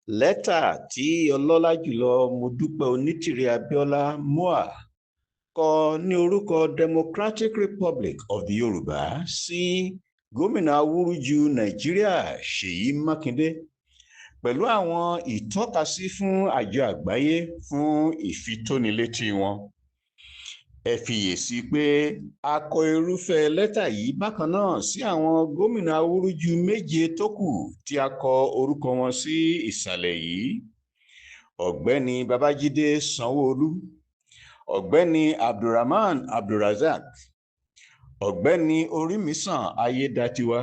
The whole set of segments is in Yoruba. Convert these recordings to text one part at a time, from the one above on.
lẹ́tà tí ọlọ́lá jùlọ Modúpẹ́ Onítìrí Abíọ́lá MOA kọ ní orúkọ Democratic Republic of the Yoruba sí gómìnà awúrúju Nàìjíríà Ṣèyí Mákindé pẹ̀lú àwọn ìtọ́kasí fún àjọ àgbáyé fún ìfitónilétí wọn. Ẹ fiyèsí pé a kọ irúfẹ́ lẹ́tà yìí bákan náà sí àwọn gómìnà awúrúju méje tó kù tí a kọ orúkọ wọn sí ìsàlẹ̀ yìí: ọ̀gbẹ́ni Babájídé Sanwó-Olú, ọ̀gbẹ́ni Abdulrahman Abdulrazak, ọ̀gbẹ́ni Orímisàn Ayédatiwa,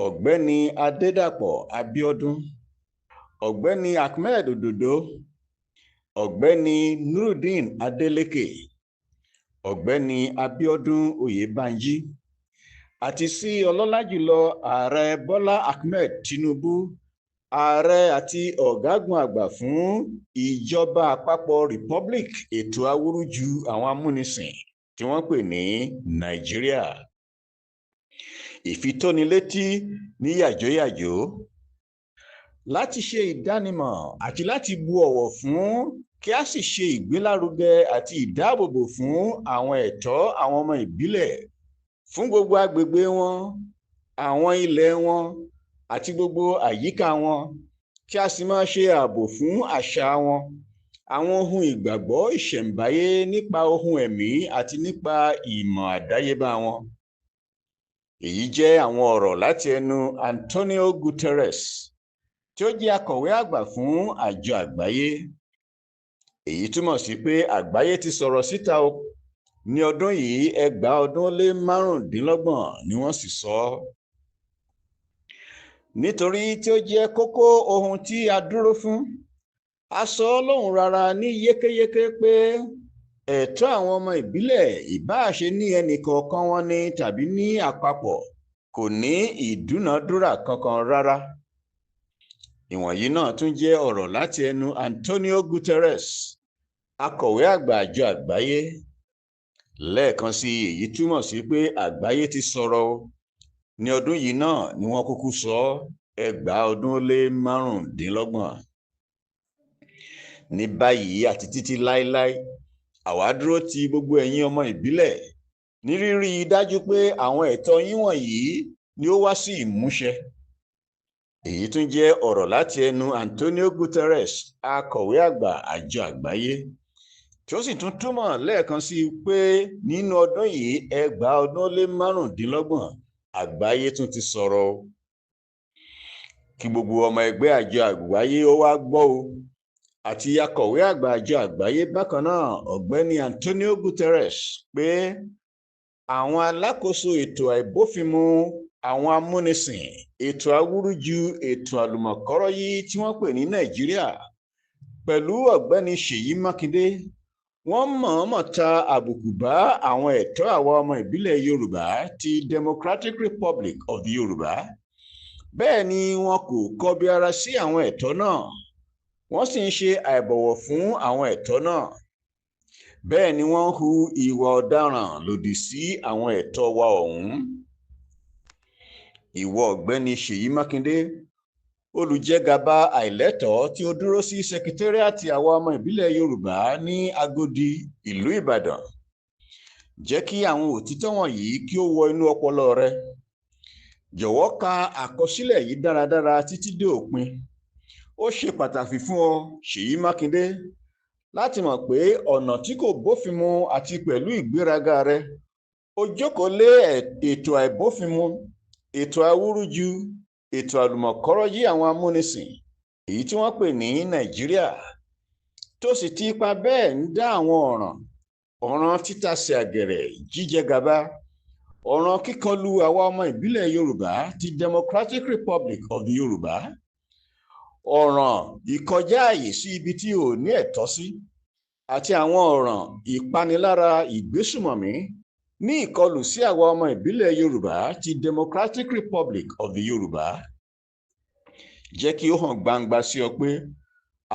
ọ̀gbẹ́ni Adédàpọ̀ Abíọ́dún, ọ̀gbẹ́ni Ahmed Òdòdó, ọ̀gbẹ́ni Nurudeen Adeleke, ọ̀gbẹ́ni Abíọ́dún Oyèbánjí, àti sí ọlọ́lá jùlọ ààrẹ Bọ́lá Ahmed Tinubu, ààrẹ àti ọ̀gágun àgbà fún ìjọba àpapọ̀ Republic ètò awúrúju àwọn amúnisìn tí wọ́n pè ní Nàìjíríà. Ìfitónilétí ní yàjóyàjó. Láti ṣe ìdánimọ̀ àti láti bu ọ̀wọ̀ fún kí a sì ṣe ìgbélárugẹ àti ìdáàbòbò fún àwọn ẹ̀tọ́ àwọn ọmọ ìbílẹ̀ fún gbogbo agbègbè wọn, àwọn ilẹ̀ wọn àti gbogbo àyíká wọn, kí a sì máa ṣe ààbò fún àṣà wọn, àwọn ohun ìgbàgbọ́ ìṣẹ̀ǹbáyé nípa ohun ẹ̀mí àti nípa ìmọ̀ àdáyébá wọn. Èyí jẹ́ àwọn ọ̀rọ̀ láti ẹnu Antonio Guterres, tí ó jẹ́ akọ̀wé àgbà fún àjọ àgbáyé. Èyí túmọ̀ sí pé àgbáyé ti sọ̀rọ̀ síta o. Ní ọdún yìí 2025 ni wọ́n sì sọ ọ́. Nítorí tí ó jẹ́ kókó ohun tí a dúró fún, a sọ ọ́ lóhùn rárá ní yékéyéké pé ẹ̀tọ́ àwọn ọmọ ìbílẹ̀, ìbáṣe ní ẹnìkọ̀ọ̀kan wọn ni tàbí ní àpapọ̀, kò ní ìdúnàádúrà kankan rárá. Ìwọ̀nyí náà tún jẹ́ ọ̀rọ̀ láti ẹnu Antonio Guterres, akọ̀wé àgbà àjọ àgbáyé. Lẹ́ẹ̀kan sí, èyí túmọ̀ sí pé àgbáyé ti sọ̀rọ̀ o. Ní ọdún yìí náà ni wọ́n kúkú sọ 2025. Ní báyìí àti títí láéláé, àwa dúró ti gbogbo ẹ̀yin ọmọ ìbílẹ̀ ní rírí dájú pé àwọn ẹ̀tọ́ yín wọ̀nyí ni ó wá sí ìmúṣẹ. Èyí tún jẹ́ ọ̀rọ̀ láti ẹnu Antonio Guterres, akọ̀wé àgbà àjọ àgbáyé, tí ó sì tún túmọ̀ lẹ́ẹ̀kan sí pé nínú ọdún yìí 2025 àgbáyé tún ti sọ̀rọ̀ o. Kí gbogbo ọmọ ẹgbẹ́ àjọ àgbáyé ó wá gbọ́ o, àti akọ̀wé àgbà àjọ àgbáyé bákan náà ọ̀gbẹ́ni Antonio Guterres, pé àwọn alákòóso ètò àìbófinmu, àwọn amúnisìn, ètò awúrúju, ètò àlùmọ̀kọ́rọ́yí tí wọ́n pè ní Nàìjíríà, pẹ̀lú ọ̀gbẹ́ni Ṣèyí Mákindé, wọ́n mọ̀ọ́mọ̀ ta àbùkù bá àwọn ẹ̀tọ́ àwa ọmọ ìbílẹ̀ Yorùbá ti Democratic Republic of the Yoruba. Bẹ́ẹ̀ ni wọn kò kọbi ara sí àwọn ẹ̀tọ́ náà, wọ́n sì ń ṣe àìbọ̀wọ̀ fún àwọn ẹ̀tọ́ náà. Bẹ́ẹ̀ ni wọ́n hu ìwà ọ̀daràn lòdì sí àwọn ẹ̀tọ́ wa ọ̀hún. Ìwọ ọ̀gbẹ́ni Ṣèyí Mákindé, olùjẹgàba àìlẹ́tọ̀ọ́ tí ó dúró sí sekitẹ́ríàtì àwa ọmọ ìbílẹ̀ Yorùbá ní Agodi, ìlú Ìbàdàn, jẹ́ kí àwọn òtítọ́ wọ̀nyí kí ó wọ inú ọpọlọ rẹ. Jọ̀wọ́ ka àkọsílẹ̀ yìí dáradára títí dé òpin. Ó ṣe pàtàkì fún ọ, Ṣèyí Mákindé, láti mọ̀ pé ọ̀nà tí kò bófinmu àti pẹ̀lú ìgbéraga rẹ, ó jókòó lé ètò àìbófinmu, ètò awúrúju, ètò àlùmọ̀kọ́rọ́yí àwọn amúnisìn, èyí tí wọ́n pè ní Nàìjíríà, tó sì ti ipa bẹ́ẹ̀ ń dá àwọn ọ̀ràn títàsé àgẹ̀rẹ̀, jíjẹ gàba, ọ̀ràn kíkọlù àwa ọmọ ìbílẹ̀ Yorùbá ti Democratic Republic of the Yoruba, ọ̀ràn ìkọjá àyè sí ibi tí ò ní ẹ̀tọ́ sí, àti àwọn ọ̀ràn ìpanilára, ìgbésùmọ̀mí ní ìkọlù sí àwa ọmọ ìbílẹ̀ Yorùbá ti Democratic Republic of the Yoruba. Jẹ́ kí ó hàn gbangba sí ọ pé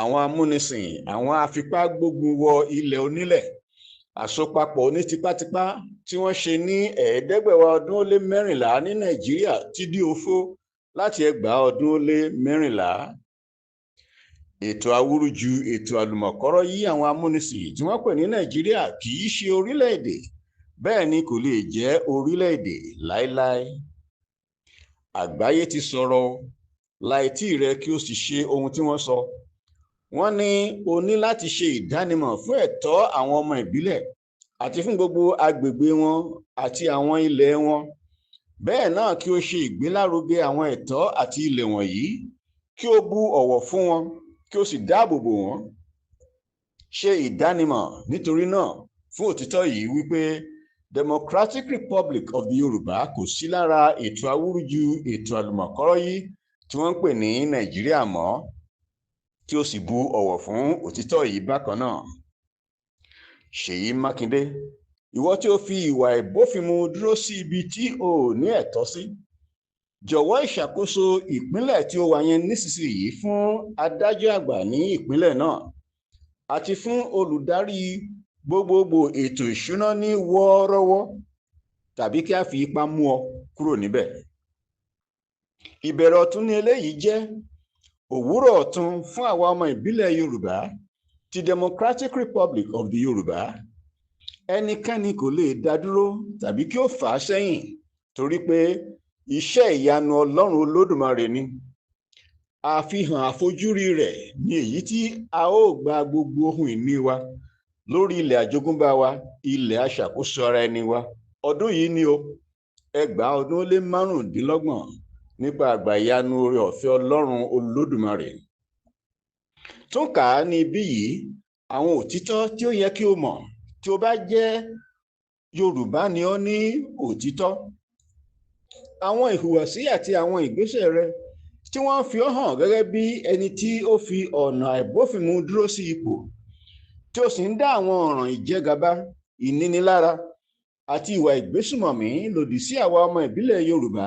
àwọn amúnisìn, àwọn afipá gbógun wọ ilẹ̀ onílẹ̀, àsopapọ̀ onítipátipá tí wọ́n ṣe ní 514 ní Nàìjíríà ti di òfo láti 2014. ètò awúrúju ètò àlùmọ̀kọ́rọ́ yí àwọn amúnisìn tí wọ́n pè ní Nàìjíríà kì í ṣe orílẹ̀-èdè, bẹ́ẹ̀ ni kò lè jẹ́ orílẹ̀-èdè láéláé. Àgbáyé ti sọ̀rọ̀ láìtí rẹ kí o sì ṣe ohun tí wọ́n sọ. Wọ́n ní o ní láti ṣe ìdánimọ̀ fún ẹ̀tọ́ àwọn ọmọ ìbílẹ̀ àti fún gbogbo agbègbè wọn àti àwọn ilẹ̀ wọn. Bẹ́ẹ̀ náà kí o ṣe ìgbélárugẹ àwọn ẹ̀tọ́ àti ilẹ̀ wọ̀nyí, kí o bu ọ̀wọ̀ fún wọn, kí o sì dáàbò bò wọ́n. Ṣe ìdánimọ̀ nítorí náà fún òtítọ́ yìí wípé Democratic Republic of the Yoruba kò sí lára ètò awúrúju ètò àlùmọ̀kọ́rọ́ yìí tí wọ́n ń pè ní Nàìjíríà mọ́, kí o sì bu ọ̀wọ̀ fún òtítọ́ yìí bákan náà. Ṣèyí Mákindé, ìwọ tí o fi ìwà ìbófinmu dúró sí ibi tí o ò ní ẹ̀tọ́ sí, jọ̀wọ́ ìṣàkóso ìpínlẹ̀ tí ó wà yẹn nísinsìnyí fún adájọ́ àgbà ní ìpínlẹ̀ náà àti fún olùdarí gbogbogbò ètò ìṣúná ní wọ́ọ́rọ́wọ́, tàbí kí a fi ipá mú ọ kúrò níbẹ̀. Ìbẹ̀rẹ̀ ọ̀tun ni eléyìí jẹ́, òwúrọ̀ ọ̀tun fún àwa ọmọ ìbílẹ̀ Yorùbá ti Democratic Republic of the Yoruba. Ẹnikẹ́ni kò lè dá dúró tàbí kí ó fà á sẹ́yìn, torí pé iṣẹ́ ìyanu Ọlọ́run Olódùmarè ni. Àfihàn àfojúrí rẹ̀ ni èyí tí a ó gba gbogbo ohun ìní wa lórí ilẹ̀ àjogúnbá wa, ilẹ̀ aṣàkóso ara ẹni wa. Ọdún yìí ni o, 2025 nípa àgbà ìyanu oore ọ̀fẹ́ Ọlọ́run Olódùmarè. Tún kà á ní ibí yìí àwọn òtítọ́ tí ó yẹ kí o mọ̀ tí o bá jẹ́ Yorùbá ni ọ́ ní òtítọ́. Àwọn ìhùwàsí àti àwọn ìgbésẹ̀ rẹ tí wọ́n fi ọ́ hàn gẹ́gẹ́ bí ẹni tí ó fi ọ̀nà àìbófinmu dúró sí ipò, tí ó sì ń dá àwọn ọ̀ràn ìjẹgàba, ìnínilára àti ìwà ìgbésùmọ̀mí lòdì sí àwa ọmọ ìbílẹ̀ Yorùbá.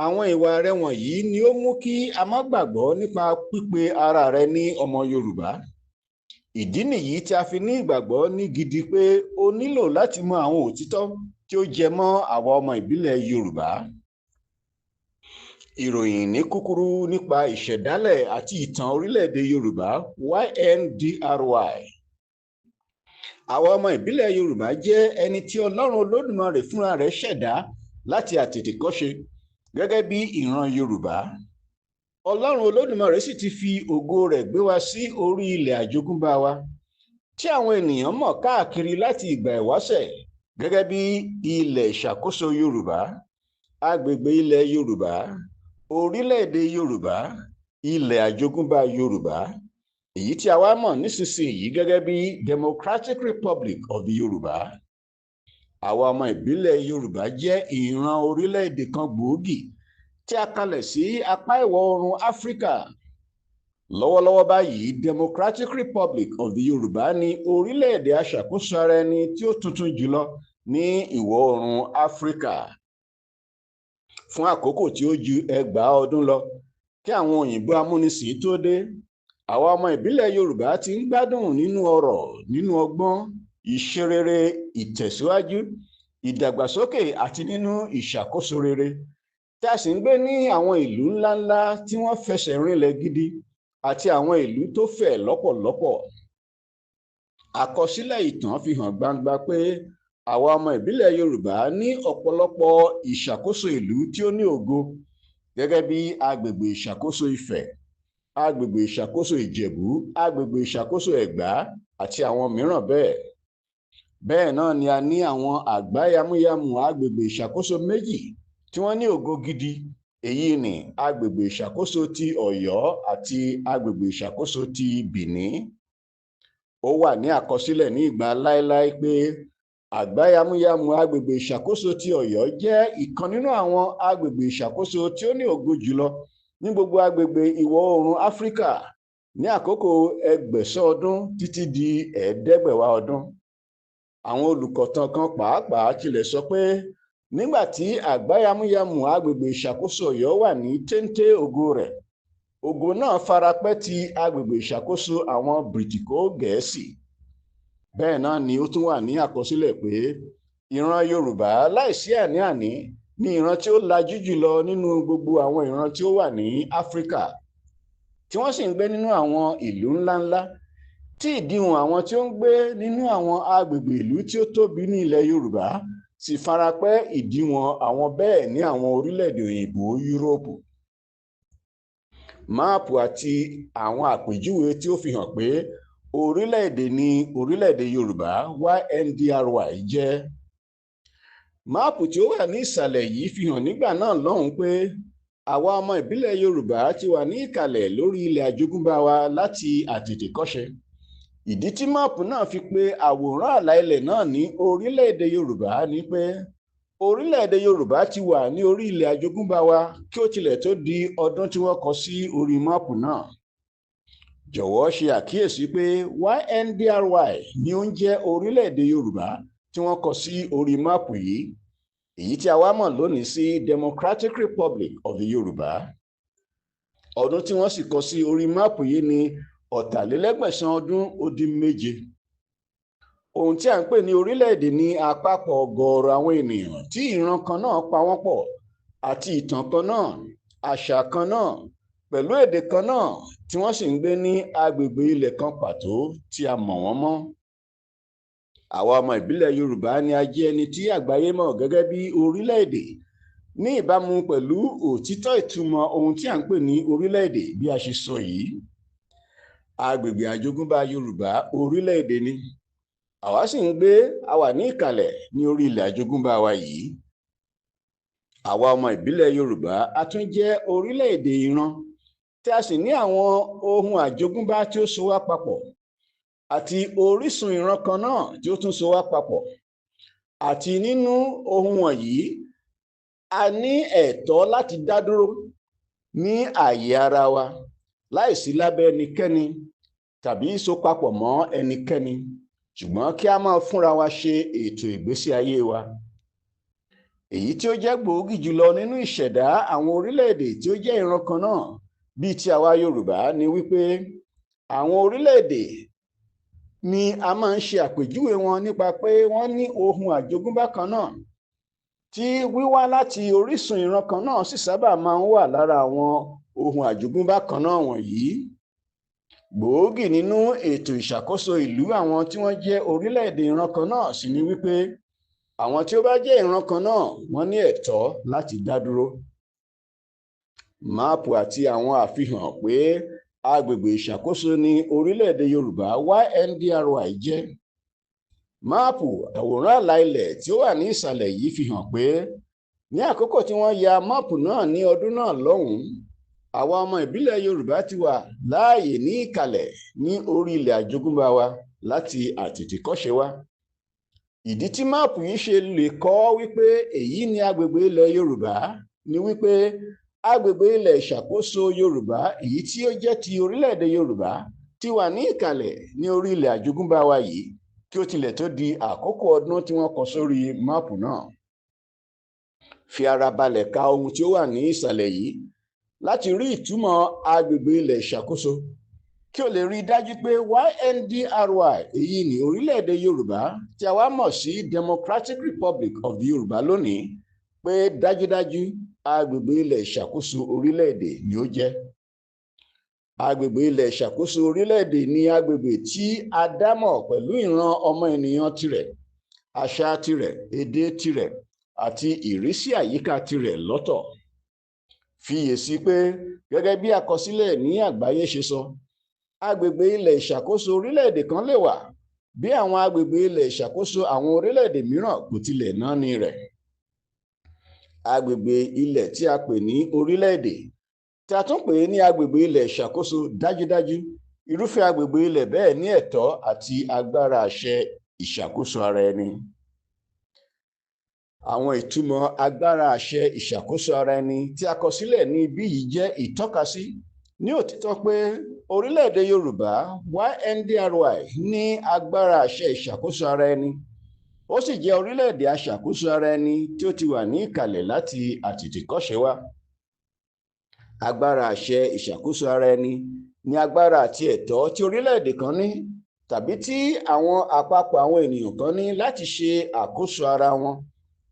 Àwọn ìwà rẹ wọ̀nyí ni ó mú kí a má gbàgbọ́ nípa pípe ara rẹ ní ọmọ Yorùbá. Ìdí nìyí tí a fi ní ìgbàgbọ́ ní gidi pé o nílò láti mọ àwọn òtítọ́ tí ó jẹ mọ́ àwa ọmọ ìbílẹ̀ Yorùbá. Ìròyìn ní kúkúrú nípa ìṣẹ̀dálẹ̀ àti ìtàn orílẹ̀-èdè Yorùbá YNDRY. Àwa ọmọ ìbílẹ̀ Yorùbá jẹ́ ẹni tí Ọlọ́run Olódùmarè fúnra rẹ̀ ṣẹ̀dá láti àtètèkọ́ṣe gẹ́gẹ́ bí ìran Yorùbá. Ọlọ́run Olódùmarè sì ti fi ògo rẹ̀ gbé wa sí orí ilẹ̀ àjogúnbá wa, tí àwọn ènìyàn mọ̀ káàkiri láti ìgbà ìwáṣẹ̀ gẹ́gẹ́ bí ilẹ̀ ìṣàkóso Yorùbá, agbègbè ilẹ̀ Yorùbá, orílẹ̀-èdè Yorùbá, ilẹ̀ àjogúnbá Yorùbá, èyí tí a wá mọ̀ nísinsìnyí gẹ́gẹ́ bí Democratic Republic of the Yoruba. Àwa ọmọ ìbílẹ̀ Yorùbá jẹ́ ìran orílẹ̀-èdè kan gbòógì tí a kalẹ̀ sí apá ìwọ̀ oòrùn Áfíríkà. Lọ́wọ́lọ́wọ́ báyìí, Democratic Republic of the Yoruba ni orílẹ̀-èdè aṣàkóso ara ẹni tí ó tuntun jùlọ ní ìwọ̀ oòrùn Áfíríkà. Fún àkókò tí ó ju 1000 ọdún lọ kí àwọn òyìnbó amúnisìn tó dé, àwa ọmọ ìbílẹ̀ Yorùbá ti ń gbádùn nínú ọrọ̀, nínú ọgbọ́n, ìṣerere, ìtẹ̀síwájú, ìdàgbàsókè àti nínú ìṣàkóso rere, tí a sì ń gbé ní àwọn ìlú ńláńlá tí wọ́n fẹsẹ̀ rinlẹ̀ gidi àti àwọn ìlú tó fẹ̀ lọ́pọ̀lọpọ̀. Àkọsílẹ̀ ìtàn fi hàn gbangba pé àwa ọmọ ìbílẹ̀ Yorùbá ní ọ̀pọ̀lọpọ̀ ìṣàkóso ìlú tí ó ní ògo, gẹ́gẹ́ bí agbègbè ìṣàkóso Ifẹ̀, agbègbè ìṣàkóso Ìjẹ̀bú, agbègbè ìṣàkóso Ẹ̀gbá àti àwọn mìíràn bẹ́ẹ̀. Bẹ́ẹ̀ náà ni a ní àwọn àgbáyamúyamù agbègbè ìṣàkóso méjì tí wọ́n ní ògo gidi, èyí ni agbègbè ìṣàkóso ti Ọ̀yọ́ àti agbègbè ìṣàkóso ti Bìní. Ó wà ní àkọsílẹ̀ ní ìgbà láéláé pé àgbáyamúyamù agbègbè ìṣàkóso ti Ọ̀yọ́ jẹ́ ìkan nínú àwọn agbègbè ìṣàkóso tí ó ní ògo jùlọ ní gbogbo agbègbè ìwọ̀ oòrùn Áfíríkà ní àkókò 100 ọdún títí di 500 ọdún. Àwọn olùkọ̀tàn kan pàápàá tilẹ̀ sọ pé nígbà tí àgbáyamúyamù agbègbè ìṣàkóso Ọ̀yọ́ wà ní téńté ògo rẹ̀, ògo náà farapẹ́ ti agbègbè ìṣàkóso àwọn Bìrìtìkó Gẹ̀ẹ́sì. Bẹ́ẹ̀ náà ni ó tún wà ní àkọsílẹ̀ pé ìran Yorùbá láìsí àní-àní ní ìran tí ó lajú jùlọ nínú gbogbo àwọn ìran tí ó wà ní Áfíríkà. tí wọ́n sì ń gbé nínú àwọn ìlú ńláńlá, tí ìdíwọ̀n àwọn tí ó ń gbé nínú àwọn agbègbè ìlú tí ó tóbi ní ilẹ̀ Yorùbá sì farapẹ́ ìdíwọ̀n àwọn bẹ́ẹ̀ ní àwọn orílẹ̀-èdè òyìnbó Yúróòpù. Máàpù àti àwọn àpèjúwe tí ó fi hàn pé orílẹ̀-èdè ní orílẹ̀-èdè Yorùbá YNDRY jẹ́. Máàpù tí ó wà ní ìsàlẹ̀ yìí fi hàn nígbà náà lọ́hùn pé àwa ọmọ ìbílẹ̀ Yorùbá ti wà ní ìkàlẹ̀ lórí ilẹ̀ àjogúnbá wa láti àtètèkọ́ṣe. Ìdí tí máàpù náà fi pe àwòrán àlà ilẹ̀ náà ní orílẹ̀-èdè Yorùbá ni pé orílẹ̀-èdè Yorùbá ti wà ní orí ilẹ̀ àjogúnbá wa kí ó tilẹ̀ tó di ọdún tí wọ́n kọ sí orí máàpù náà. Jọ̀wọ́ ṣe àkíyèsí pé YNDRY ni ó ń jẹ́ orílẹ̀-èdè Yorùbá tí wọ́n kọ sí orí máàpù yìí, èyí tí a wá mọ̀ lónìí sí Democratic Republic of the Yorùbá. Ọdún tí wọ́n sì kọ sí orí máàpù yìí ni 4,607. Ohun tí a ń pè ní orílẹ̀-èdè ní àpapọ̀ ọ̀gọ̀ọ̀rọ̀ àwọn ènìyàn tí ìran kan náà pa wọ́n pọ̀ àti ìtàn kan náà, àṣà kan náà, pẹ̀lú èdè kan náà tí wọ́n sì ń gbé ní agbègbè ilẹ̀ kan pàtó tí a mọ̀ wọ́n mọ́. Àwa ọmọ ìbílẹ̀ Yorùbá ni a jẹ́ ẹni tí àgbáyé mọ̀ gẹ́gẹ́ bí orílẹ̀-èdè ní ìbámu pẹ̀lú òtítọ́ ìtumọ̀ ohun tí a ń pè ní orílẹ̀-èdè bí a ṣe sọ yìí. Agbègbè àjogúnbá Yorùbá orílẹ̀-èdè ni. Àwa sì ń gbé àwa ní ìkàlẹ̀ ní orí ilẹ̀ àjogúnbá wa yìí. Àwa ọmọ ìbílẹ̀ Yorùbá a tún jẹ́ orílẹ̀-èdè ìran tí a sì ní àwọn ohun àjogúnbá tí ó so wá papọ̀ àti orísun ìran kan náà tí ó tún so wá papọ̀. Àti nínú ohun wọ̀nyí, a ní ẹ̀tọ́ láti dá dúró ní ààyè ara wa láìsí lábẹ́ ẹnikẹ́ni tàbí so papọ̀ mọ́ ẹnikẹ́ni, ṣùgbọ́n kí a máa fúnra wa ṣe ètò ìgbésí ayé wa. Èyí tí ó jẹ́ gbòógì jùlọ nínú ìṣẹ̀dá àwọn orílẹ̀-èdè tí ó jẹ́ ìran kan náà bíi ti àwa Yorùbá ni wípé àwọn orílẹ̀-èdè ni a máa ń ṣe àpèjúwe wọn nípa pé wọ́n ní ohun àjogúnbá kan náà, tí wíwá láti orísun ìran kan náà sì sábà máa ń wà lára àwọn ohun àjogúnbá kan náà wọ̀nyí. Gbòógì nínú ètò ìṣàkóso ìlú àwọn tí wọ́n jẹ́ orílẹ̀-èdè ìran kan náà sì ni wípé àwọn tí ó bá jẹ́ ìran kan náà wọ́n ní ẹ̀tọ́ láti dá dúró. Máàpù àti àwọn àfihàn pé agbègbè ìṣàkóso ní orílẹ̀-èdè Yorùbá YNDRY jẹ́. Máàpù àwòrán àlà ilẹ̀ tí ó wà ní ìsàlẹ̀ yìí fi hàn pé ní àkókò tí wọ́n ya máàpù náà ní ọdún náà lọ́hùn-ún, àwa ọmọ ìbílẹ̀ Yorùbá ti wà láàyè ní ìkàlẹ̀ ní orí ilẹ̀ àjogúnbá wa láti àtètèkọ́ṣe wa. Ìdí tí máàpù yìí ṣe lè kọ́ wípé èyí ni agbègbè ilẹ̀ Yorùbá ni wípé agbègbè ilẹ̀ ìṣàkóso Yorùbá èyí tí ó jẹ́ ti orílẹ̀-èdè Yorùbá ti wà ní ìkàlẹ̀ ní orí ilẹ̀ àjogúnbá wa yìí kí ó tilẹ̀ tó di àkókò ọdún tí wọ́n kọ sórí máàpù náà. Fi ara balẹ̀ ka ohun tí ó wà ní ìsàlẹ̀ yìí láti rí ìtumọ̀ agbègbè ilẹ̀ ìṣàkóso kí o lè rí i dájú pé YNDRY èyí ni orílẹ̀-èdè Yorùbá tí a wá mọ̀ sí Democratic Republic of the Yorùbá lónìí pé dájúdájú agbègbè ilẹ̀ ìṣàkóso orílẹ̀-èdè ni ó jẹ́. Agbègbè ilẹ̀ ìṣàkóso orílẹ̀-èdè ni agbègbè tí a dámọ̀ pẹ̀lú ìran ọmọ ènìyàn tirẹ̀, àṣà tirẹ̀, èdè tirẹ̀ àti ìrísí àyíká tirẹ̀ lọ́tọ̀. Fiyèsí pé gẹ́gẹ́ bí àkọsílẹ̀ ní àgbáyé ṣe sọ, agbègbè ilẹ̀ ìṣàkóso orílẹ̀-èdè kan lè wà bí àwọn agbègbè ilẹ̀ ìṣàkóso àwọn orílẹ̀-èdè mìíràn kò tilẹ̀ náání rẹ̀. Agbègbè ilẹ̀ tí a pè ní orílẹ̀-èdè tí a tún pè ní agbègbè ilẹ̀ ìṣàkóso dájúdájú irúfẹ́ agbègbè ilẹ̀ bẹ́ẹ̀ ní ẹ̀tọ́ àti agbára àṣẹ ìṣàkóso ara ẹni. Àwọn ìtumọ̀ agbára àṣẹ ìṣàkóso ara ẹni tí a kọ sílẹ̀ ní ibí yìí jẹ́ ìtọ́kasí ní òtítọ́ pé orílẹ̀-èdè Yorùbá YNDRY ní agbára àṣẹ ìṣàkóso ara ẹni. Ó sì jẹ́ orílẹ̀-èdè aṣàkóso ara ẹni tí ó ti wà ní ìkàlẹ̀ láti àtètèkọ́ṣe wá. Agbára àṣẹ ìṣàkóso ara ẹni ni agbára àti ẹ̀tọ́ tí orílẹ̀-èdè kan ní tàbí tí àwọn àpapọ̀ àwọn ènìyàn kan ní láti ṣe àkóso ara wọn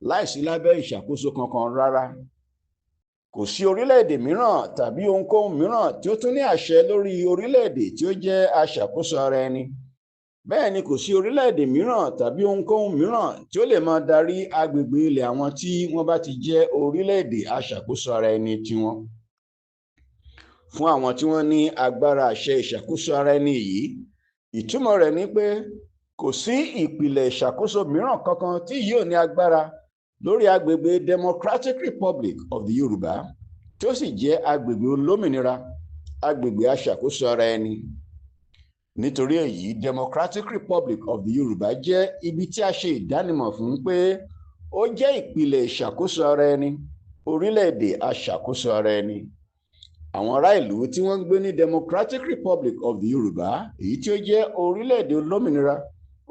láìsí lábẹ́ ìṣàkóso kankan rárá. Kò sí orílẹ̀-èdè mìíràn tàbí ohunkóhun mìíràn tí ó tún ní àṣẹ lórí orílẹ̀-èdè tí ó jẹ́ aṣàkóso ara ẹni. Bẹ́ẹ̀ ni kò sí orílẹ̀-èdè mìíràn tàbí ohunkóhun mìíràn tí ó lè máa darí agbègbè ilẹ̀ àwọn tí wọ́n bá ti jẹ́ orílẹ̀-èdè aṣàkóso ara ẹni tiwọn. Fún àwọn tí wọ́n ní agbára àṣẹ ìṣàkóso ara ẹni yìí, ìtumọ̀ rẹ̀ ni pé kò sí ìpìlẹ̀ ìṣàkóso mìíràn kankan tí yóò ní agbára lórí agbègbè Democratic Republic of the Yoruba tí ó sì jẹ́ agbègbè olómìnira, agbègbè aṣàkóso ara ẹni. Nítorí èyí, Democratic Republic of the Yoruba jẹ́ ibi tí a ṣe ìdánimọ̀ fún pé ó jẹ́ ìpìlẹ̀ ìṣàkóso ara ẹni, orílẹ̀-èdè aṣàkóso ara ẹni. Àwọn ará ìlú tí wọ́n ń gbé ní Democratic Republic of the Yoruba, èyí tí ó jẹ́ orílẹ̀-èdè olómìnira,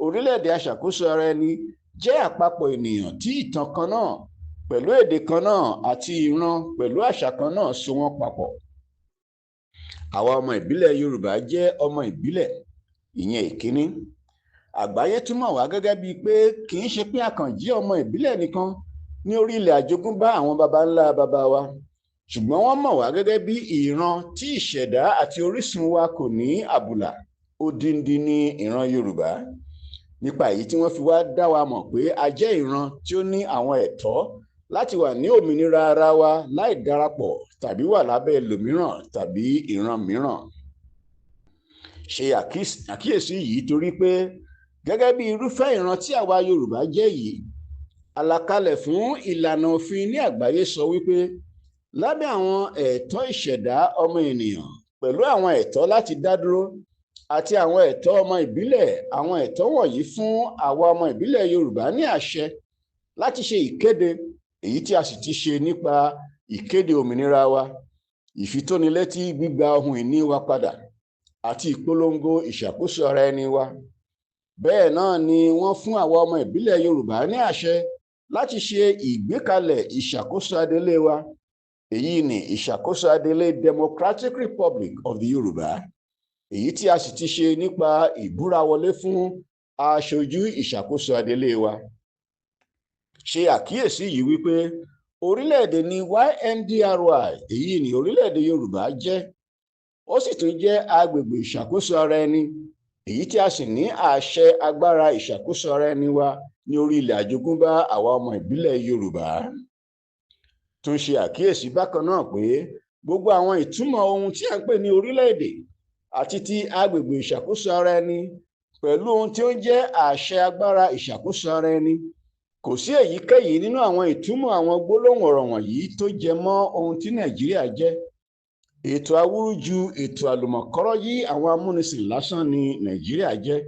orílẹ̀-èdè aṣàkóso ara ẹni, jẹ́ àpapọ̀ ènìyàn tí ìtàn kan náà, pẹ̀lú èdè kan náà àti ìran pẹ̀lú àṣà kan náà so wọ́n papọ̀. Àwa ọmọ ìbílẹ̀ Yorùbá jẹ́ ọmọ ìbílẹ̀, ìyẹn ìkíní. Àgbáyé tún mọ̀ wá gẹ́gẹ́ bíi pé kì í ṣe pé a kàn jẹ́ ọmọ ìbílẹ̀ nìkan ní orí ilẹ̀ àjogúnbá àwọn baba ńlá baba wa, ṣùgbọ́n wọ́n mọ̀ wá gẹ́gẹ́ bí ìran tí ìṣẹ̀dá àti orísun wa kò ní àbùlà, odindi ní ìran Yorùbá. Nípa èyí tí wọ́n fi wá dá wa mọ̀ pé a jẹ́ ìran tí ó ní àwọn ẹ̀tọ́ láti wà ní òmìnira ara wa láì darapọ̀ tàbí wà lábẹ́ ẹlòmíràn tàbí ìran mìíràn. Ṣe àkíyèsí yìí torí pé gẹ́gẹ́ bí irúfẹ́ ìran tí àwa Yorùbá jẹ́ yìí, àlàkalẹ̀ fún ìlànà òfin ní àgbáyé sọ wípé lábẹ́ àwọn ẹ̀tọ́ ìṣẹ̀dá ọmọ ènìyàn pẹ̀lú àwọn ẹ̀tọ́ láti dá dúró àti àwọn ẹ̀tọ́ ọmọ ìbílẹ̀, àwọn ẹ̀tọ́ wọ̀nyí fún àwa ọmọ ìbílẹ̀ Yorùbá ní àṣẹ láti ṣe ìkéde, èyí tí a sì ti ṣe nípa ìkéde òmìnira wa, ìfitónilétí gbígba ohun ìní wa padà àti ìpolongo ìṣàkóso ara ẹni wa. Bẹ́ẹ̀ náà ni wọ́n fún àwa ọmọ ìbílẹ̀ Yorùbá ní àṣẹ láti ṣe ìgbékalẹ̀ ìṣàkóso adelé wa, èyí ni ìṣàkóso adelé Democratic Republic of the Yoruba, èyí tí a sì ti ṣe nípa ìbúrawọlé fún aṣojú ìṣàkóso adelé wa. Ṣe àkíyèsí yìí wípé orílẹ̀-èdè ni YNDRY, èyí ni orílẹ̀-èdè Yorùbá jẹ́, ó sì tún jẹ́ agbègbè ìṣàkóso ara ẹni, èyí tí a sì ní àṣẹ agbára ìṣàkóso ara ẹni wa ní orí ilẹ̀ àjogúnbá àwa ọmọ ìbílẹ̀ Yorùbá. Tún ṣe àkíyèsí bákan náà pé gbogbo àwọn ìtumọ̀ ohun tí a ń pè ní orílẹ̀-èdè àti ti agbègbè ìṣàkóso ara ẹni pẹ̀lú ohun tí ó ń jẹ́ àṣẹ agbára ìṣàkóso ara ẹni, kò sí èyíkéyìí nínú àwọn ìtumọ̀ àwọn gbólóhùn ọ̀rọ̀ wọ̀nyí tó jẹ mọ́ ohun tí Nàìjíríà jẹ́. Ètò awúrúju, ètò àlùmọ̀kọ́rọ́ yí àwọn amúnisìn lásán ni Nàìjíríà jẹ́,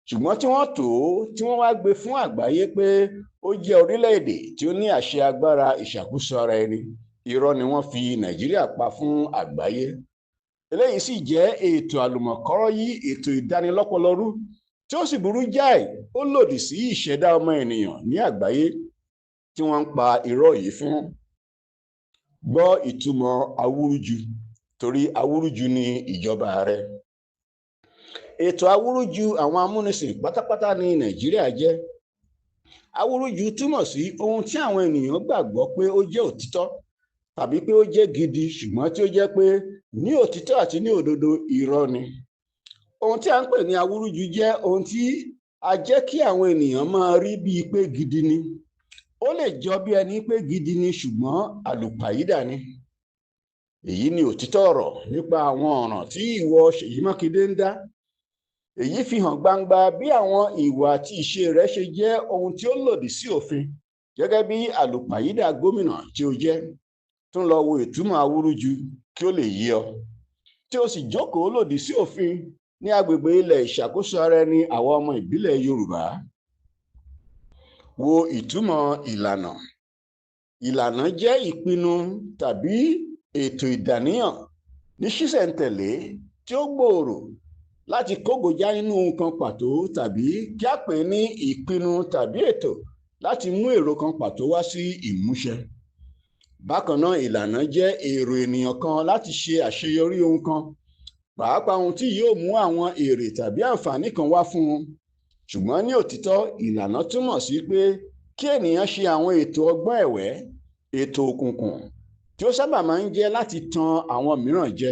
ṣùgbọ́n tí wọ́n tò ó, tí wọ́n wá gbé fún àgbáyé pé ó jẹ́ orílẹ̀-èdè tí ó ní àṣẹ agbára ìṣàkóso ara ẹni, irọ́ ni wọ́n fi Nàìjíríà pa fún àgbáyé. Eléyìí sì jẹ́ ètò àlùmọ̀kọ́rọ́ yí, ètò ìdánilọ́pọlọrú tí ó sì burú jáì, ó lòdì sí ìṣẹ̀dá ọmọ ènìyàn ní àgbáyé tí wọ́n ń pa irọ́ yìí fún. Gbọ́ ìtumọ̀ awúrúju, torí awúrúju ni ìjọba rẹ. Ètò awúrúju àwọn amúnisìn pátápátá ní Nàìjíríà jẹ́. Awúrúju túmọ̀ sí ohun tí àwọn ènìyàn gbàgbọ́ pé ó jẹ́ òtítọ́ tàbí pé ó jẹ́ gidi, ṣùgbọ́n tí ó jẹ́ pé ní òtítọ́ àti ní òdodo irọ́ ni. Ohun tí a ń pè ní awúrúju jẹ́ ohun tí a jẹ́ kí àwọn ènìyàn máa rí bíi pé gidi ni. Ó lè jọ bí ẹni pé gidi ni, ṣùgbọ́n àlùpàídà ni. Èyí ni òtítọ́ ọ̀rọ̀ nípa àwọn ọ̀ràn tí ìwọ Ṣèyí Mákindé ń dá. Èyí fi hàn gbangba bí àwọn ìwà àti ìṣe rẹ̀ ṣe jẹ́ ohun tí ó lòdì sí òfin, gẹ́gẹ́ bí àlùpàídà gómìnà tí ó jẹ́. Tún lọ wo ìtumọ̀ awúrúju kí ó lè yé ọ. Tí ó sì jókòó lòdì sí òfin ní agbègbè ilẹ̀ ìṣàkóso ara ẹni àwa ọmọ ìbílẹ̀ Yorùbá. Wo ìtumọ̀ ìlànà. Ìlànà jẹ́ ìpinnu tàbí ètò ìdàníyàn ní ṣísẹ̀ntẹ̀lé tí ó gbòòrò láti kógojá nínú ohun kan pàtó, tàbí kí a pè ní ìpinnu tàbí ètò láti mú èrò kan pàtó wá sí ìmúṣẹ. Bákan náà, ìlànà jẹ́ èrò ènìyàn kan láti ṣe àṣeyọrí ohun kan, pàápàá ohun tí yóò mú àwọn èrè tàbí àǹfààní kan wá fún un. Ṣùgbọ́n ní òtítọ́, ìlànà túmọ̀ sí pé kí ènìyàn ṣe àwọn ètò ọgbọ́n ẹ̀wẹ́, ètò òkùnkùn tí ó sábà máa ń jẹ́ láti tan àwọn mìíràn jẹ.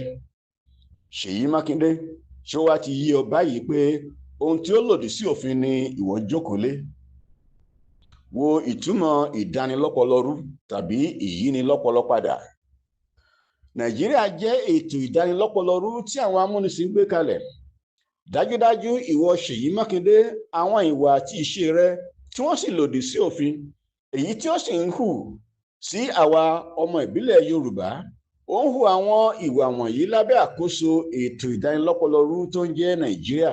Ṣèyí Mákindé, ṣó wá ti yí ọ báyìí pé ohun tí ó lòdì sí òfin ni ìwọ jókòó lé? Wo ìtumọ̀ ìdánilọ́pọlọrú tàbí ìyínilọ́pọlọpadà. Nàìjíríà jẹ́ ètò ìdánilọ́pọlọrú tí àwọn amúnisìn gbé kalẹ̀. Dájúdájú ìwọ Ṣèyí Mákindé, àwọn ìwà àti ìṣe rẹ tí wọ́n sì lòdì sí òfin, èyí tí ó sì ń hù sí àwa ọmọ ìbílẹ̀ Yorùbá, ó ń hu àwọn ìwà wọ̀nyí lábẹ́ àkóso ètò ìdánilọ́pọlọrú tó ń jẹ́ Nàìjíríà,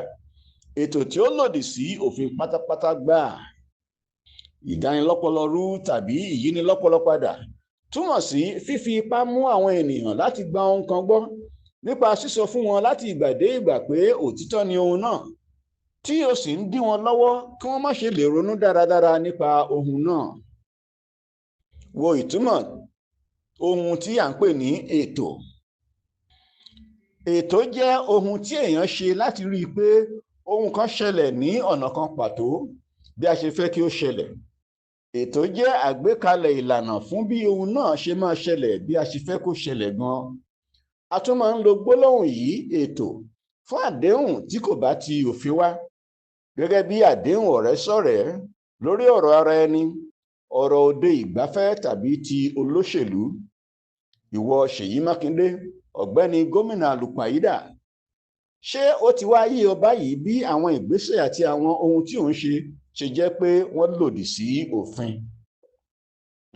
ètò tí ó lòdì sí òfin pátápátá gbáà. Ìdánilọ́pọlọrú tàbí ìyínilọ́pọlọpadà túmọ̀ sí fífi ipá mú àwọn ènìyàn láti gba ohun kan gbọ́ nípa sísọ fún wọn láti ìgbà dé ìgbà pé òtítọ́ ni ohun náà, tí ó sì ń dí wọn lọ́wọ́ kí wọ́n má ṣe lè ronú dáradára nípa ohun náà. Wo ìtumọ̀ ohun tí à ń pè ní ètò. Ètò jẹ́ ohun tí èèyàn ṣe láti rí i pé ohun kan ṣẹlẹ̀ ní ọ̀nà kan pàtó bí a ṣe fẹ́ kí ó ṣẹlẹ̀. Ètò jẹ́ àgbékalẹ̀ ìlànà fún bí ohun náà ṣe máa ṣẹlẹ̀ bí a ṣe fẹ́ kó ṣẹlẹ̀ gan. A tún máa ń lo gbólóhùn yìí ètò fún àdéhùn tí kò bá ti òfin wá, gẹ́gẹ́ bí àdéhùn ọ̀rẹ́ sọ̀rẹ́ lórí ọ̀rọ̀ ara ẹni, ọ̀rọ̀ òde ìgbafẹ́ tàbí ti olóṣèlú. Ìwọ Ṣèyí Mákindé, ọ̀gbẹ́ni gómìnà àlùpàídà, ṣé ó ti wá yé ọ báyìí bí àwọn ìgbésẹ̀ àti àwọn ohun tí ò ń ṣe jẹ́ pé wọ́n lòdì sí òfin?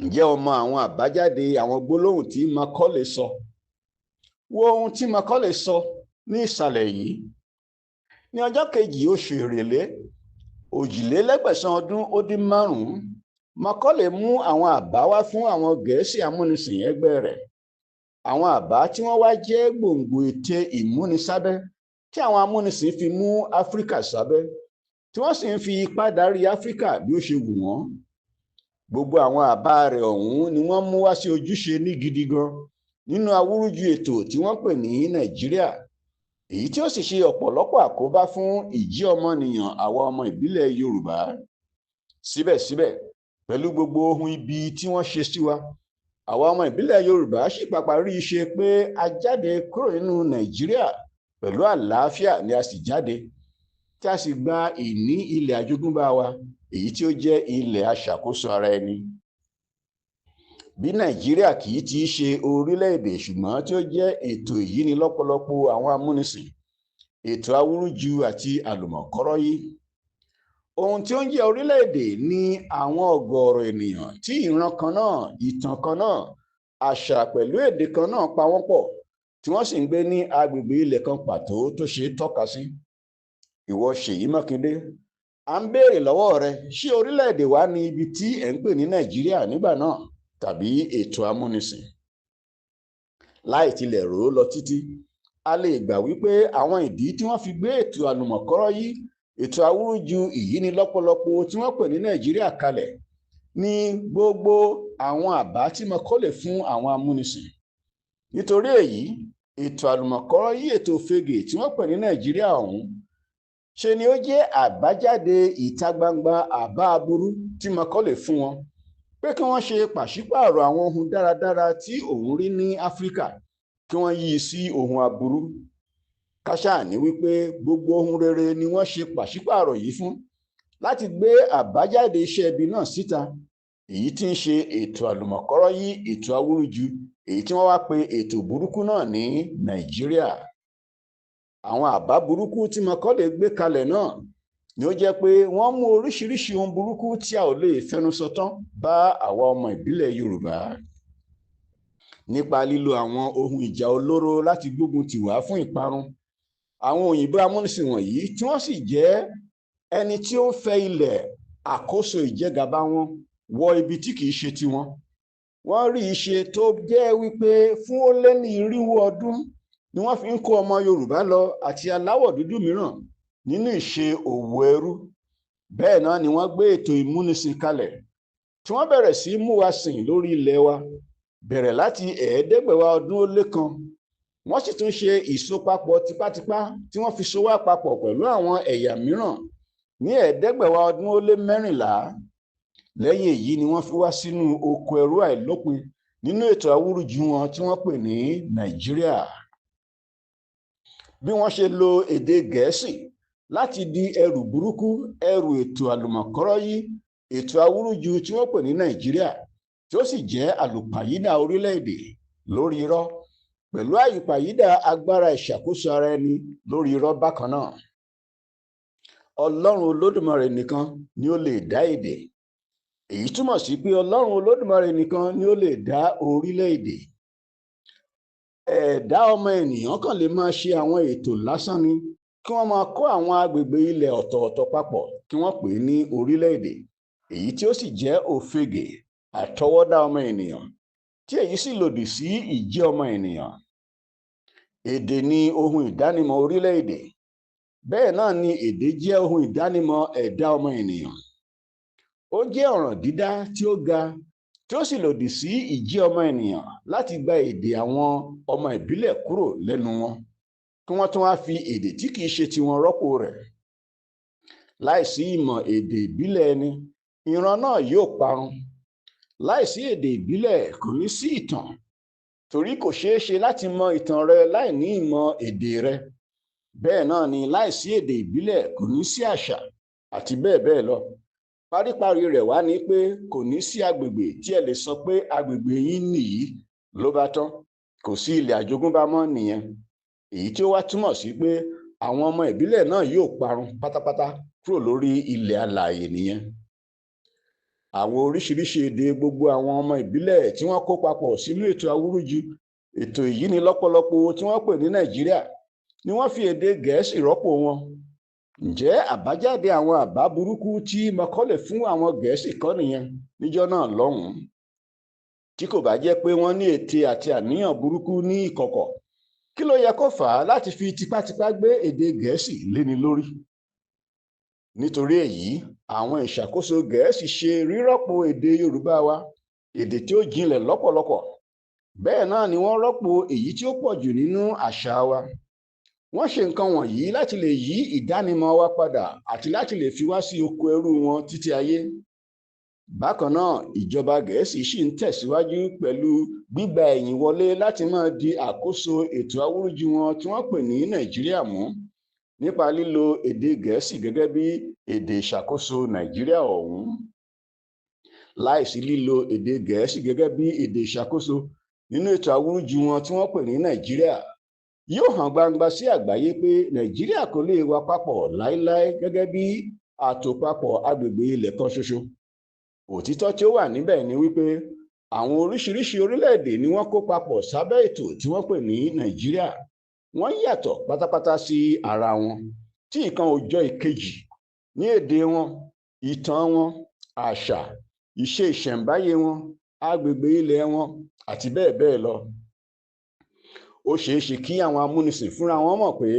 Ǹjẹ́ o mọ àwọn àbájáde àwọn gbólóhùn tí Macaulay sọ? Wo ohun tí Macaulay sọ ní ìsàlẹ̀ yìí. Ní ọjọ́ kejì oṣù Èrèlé 1815, Macaulay mú àwọn àbá wá fún àwọn Gẹ̀ẹ́sì amúnisìn ẹgbẹ́ rẹ̀. Àwọn àbá tí wọ́n wá jẹ́ gbòǹgbò ète ìmúnisábẹ́ tí àwọn amúnisìn fi mú Áfíríkà sábẹ́, tí wọ́n sì ń fi ipá darí Áfíríkà bí ó ṣe wù wọ́n. Gbogbo àwọn àbá rẹ̀ ọ̀hún ni wọ́n mú wá sí ojúṣe ní gidi gan nínú awúrúju ètò tí wọ́n pè ní Nàìjíríà, èyí tí ó sì ṣe ọ̀pọ̀lọpọ̀ àkóbá fún ìjí ọmọnìyàn àwa ọmọ ìbílẹ̀ Yorùbá. Síbẹ̀síbẹ̀, pẹ̀lú gbogbo ohun ibi tí wọ́n ṣe sí wa, àwa ọmọ ìbílẹ̀ Yorùbá sì pàpà rí i ṣe pé a jáde kúrò nínú Nàìjíríà pẹ̀lú àlàáfíà ni a sì jáde, tí a sì gba ìní ilẹ̀ àjogúnbá wa, èyí tí ó jẹ́ ilẹ̀ aṣàkóso ara ẹni. Bí Nàìjíríà kì í ti ṣe orílẹ̀-èdè ṣùgbọ́n tí ó jẹ́ ètò ìyínilọ́pọlọpọ̀ àwọn amúnisìn, ètò awúrúju àti àlùmọ̀kọ́rọ́yí. Ohun tí ó ń jẹ́ orílẹ̀-èdè ni àwọn ọ̀gọ̀ọ̀rọ̀ ènìyàn tí ìran kan náà, ìtàn kan náà, àṣà pẹ̀lú èdè kan náà pa wọ́n pọ̀, tí wọ́n sì ń gbé ní agbègbè ilẹ̀ kan pàtó tó ṣe é tọ́ka sí. Ìwọ Ṣèyí Mákindé, à ń béèrè lọ́wọ́ rẹ, ṣé orílẹ̀-èdè wa ní ibi tí ẹ̀ ń pè ní Nàìjíríà nígbà náà, tàbí ètò amúnisìn? Láì tilẹ̀ rò ó lọ títí, a lè gbà wípé àwọn ìdí tí wọ́n fi gbé ètò àlùmọ̀kọ́rọ́yí, ètò awúrúju ìyínilọ́pọlọpọ̀ tí wọ́n pè ní Nàìjíríà kalẹ̀ ní gbogbo àwọn àbá tí Macaulay fún àwọn amúnisìn. Nítorí èyí, ètò àlùmọ̀kọ́rọ́yí, ètò òfegè tí wọ́n pè ní Nàìjíríà ọ̀hún, ṣe ni ó jẹ́ àbájáde ìta gbangba àbá aburú tí Macaulay fún wọn pé kí wọ́n ṣe pàṣípààrọ̀ àwọn ohun dáradára tí òun rí ní Áfíríkà, kí wọ́n yí sí ohun aburú. Káṣá ní wípé gbogbo ohun rere ni wọ́n ṣe pàṣípààrọ̀ yìí fún láti gbé àbájáde iṣẹ́ ibi náà síta, èyí tí ń ṣe ètò àlùmọ̀kọ́rọ́yí, ètò awúrúju, èyí tí wọ́n wá pe ètò burúkú náà ní Nàìjíríà. Àwọn àbá burúkú tí Macaulay gbé kalẹ̀ náà ni ó jẹ́ pé wọ́n mú oríṣiríṣi ohun burúkú tí a ò lè fẹnusọ tán bá àwa ọmọ ìbílẹ̀ Yorùbá. Nípa lílo àwọn ohun ìjà olóró láti gbógun tì wá fún ìparun, àwọn òyìnbó amúnisìn wọ̀nyí tí wọ́n sì jẹ́ ẹni tí ó ń fẹ́ ilẹ̀ àkóso ìjẹgàba wọn wọ ibi tí kìí ṣe tiwọn. Wọ́n rí iṣẹ́ tó jẹ́ wípé fún ó lé ní 400 ọdún ni wọ́n fi ń kó ọmọ Yorùbá lọ àti aláwọ̀ dúdú mìíràn nínú ìṣe òwò ẹrú. Bẹ́ẹ̀ náà ni wọ́n gbé ètò ìmúnisìn kalẹ̀ tí wọ́n bẹ̀rẹ̀ sí mú wa sìn lórí ilẹ̀ wa, bẹ̀rẹ̀ láti 500 ọdún ó lé kan. Wọ́n sì tún ṣe ìsopapọ̀ tipátipá tí wọ́n fi so wá papọ̀ pẹ̀lú àwọn ẹ̀yà mìíràn ní 500 ọdún ó lé 14. Lẹ́yìn èyí ni wọ́n fi wá sínú oko ẹrú àìlópin nínú ètò awúrúju wọn tí wọ́n pè ní Nàìjíríà. Bí wọ́n ṣe lo èdè Gẹ̀ẹ́sì láti di ẹrù burúkú, ẹrù ètò àlùmọ̀kọ́rọ́yí, ètò awúrúju tí wọ́n pè ní Nàìjíríà, tí ó sì jẹ́ àlùpàyídà orílẹ̀-èdè lórí irọ́, pẹ̀lú àyípàyídà agbára ìṣàkóso ara ẹni lórí irọ́ bákan náà. Ọlọ́run Olódùmarè nìkan ni ó lè dá èdè. Èyí túmọ̀ sí pé Ọlọ́run Olódùmarè nìkan ni ó lè dá orílẹ̀-èdè. Ẹ̀dá ọmọ ènìyàn kàn lè máa ṣe àwọn ètò lásán ni, kí wọ́n máa kó àwọn agbègbè ilẹ̀ ọ̀tọ̀ọ̀tọ̀ papọ̀ kí wọ́n pè é ní orílẹ̀-èdè, èyí tí ó sì jẹ́ òfegè àtọwọ́dá ọmọ ènìyàn, tí èyí sì lòdì sí ìjẹ́ ọmọ ènìyàn. Èdè ni ohun ìdánimọ̀ orílẹ̀-èdè. Bẹ́ẹ̀ náà ni èdè jẹ́ ohun ìdánimọ̀ ẹ̀dá ọmọ ènìyàn. Ó jẹ́ ọ̀ràn dídá tí ó ga, tí ó sì lòdì sí ìjẹ́ ọmọ ènìyàn láti gba èdè àwọn ọmọ ìbílẹ̀ kúrò lẹ́nu wọn, kí wọ́n tún wá fi èdè tí kìí ṣe tiwọn rọ́pò rẹ̀. Láìsí ìmọ̀ èdè ìbílẹ̀ ẹni, ìran náà yóò parun. Láìsí èdè ìbílẹ̀ kò ní sí ìtàn, torí kò ṣeé ṣe láti mọ ìtàn rẹ láì ní ìmọ̀ èdè rẹ. Bẹ́ẹ̀ náà ni láìsí èdè ìbílẹ̀ kò ní sí àṣà, àti bẹ́ẹ̀ bẹ́ẹ̀ lọ. Paríparí rẹ̀ wá ní pé kò ní sí agbègbè tí ẹ lè sọ pé agbègbè yín nìyí ló bá tán. Kò sí ilẹ̀ àjogúnbá mọ́ nìyẹn. Èyí tí ó wá túmọ̀ sí pé àwọn ọmọ ìbílẹ̀ náà yóò parun pátápátá kúrò lórí ilẹ̀ alààyè nìyẹn. Àwọn oríṣiríṣi èdè gbogbo àwọn ọmọ ìbílẹ̀ tí wọ́n kó papọ̀ sínú ètò awúrúju, ètò ìyínilọ́pọlọpọ̀ tí wọ́n pè ní Nàìjíríà, ni wọ́n fi èdè Gẹ̀ẹ́sì rọ́pò wọn. Ǹjẹ́ àbájáde àwọn àbá burúkú tí Macaulay fún àwọn Gẹ̀ẹ́sì kọ́ nìyẹn níjọ́ náà lọ́hùn-ún? Tí kò bá jẹ́ pé wọ́n ní ète àti àníyàn burúkú ní ìkọ̀kọ̀, kí ló yẹ kó fà á láti fi tipátipá gbé èdè Gẹ̀ẹ́sì léni lórí? Nítorí èyí, àwọn ìṣàkóso Gẹ̀ẹ́sì ṣe rírọ́pò èdè Yorùbá wa, èdè tí ó jinlẹ̀ lọ́pọ̀lọpọ̀. Bẹ́ẹ̀ náà ni wọ́n rọ́pò èyí tí ó pọ̀ jù nínú àṣà wa. Wọ́n ṣe nǹkan wọ̀nyí láti lè yí ìdánimọ̀ wa padà àti láti lè fi wá sí oko ẹrú wọn títí ayé. Bákan náà, ìjọba Gẹ̀ẹ́sì ṣì ń tẹ̀síwájú pẹ̀lú gbígba ẹ̀yìn wọlé láti máa di àkóso ètò awúrúju wọn tí wọ́n pè ní Nàìjíríà mú, nípa lílo èdè Gẹ̀ẹ́sì gẹ́gẹ́ bí èdè ìṣàkóso Nàìjíríà ọ̀hún. Láìsí lílo èdè Gẹ̀ẹ́sì gẹ́gẹ́ bí èdè ìṣàkóso nínú ètò awúrúju wọn tí wọ́n pè ní Nàìjíríà, yóò hàn gbangba sí àgbáyé pé Nàìjíríà kò lè wà papọ̀ láéláé gẹ́gẹ́ bí àtòpapọ̀ agbègbè ilẹ̀ kan ṣoṣo. Òtítọ́ tí ó wà níbẹ̀ ni wípé àwọn oríṣiríṣi orílẹ̀-èdè ni wọ́n kó papọ̀ sábẹ́ ètò tí wọ́n pè ní Nàìjíríà. Wọ́n yàtọ̀ pátápátá sí ara wọn, tí ìkan ò jọ ìkejì ní èdè wọn, ìtàn wọn, àṣà, ìṣe ìṣẹ̀ǹbáyé wọn, agbègbè ilẹ̀ wọn, àti bẹ́ẹ̀ bẹ́ẹ̀ lọ. Ó ṣeé ṣe kí àwọn amúnisìn fúnra wọn mọ̀ pé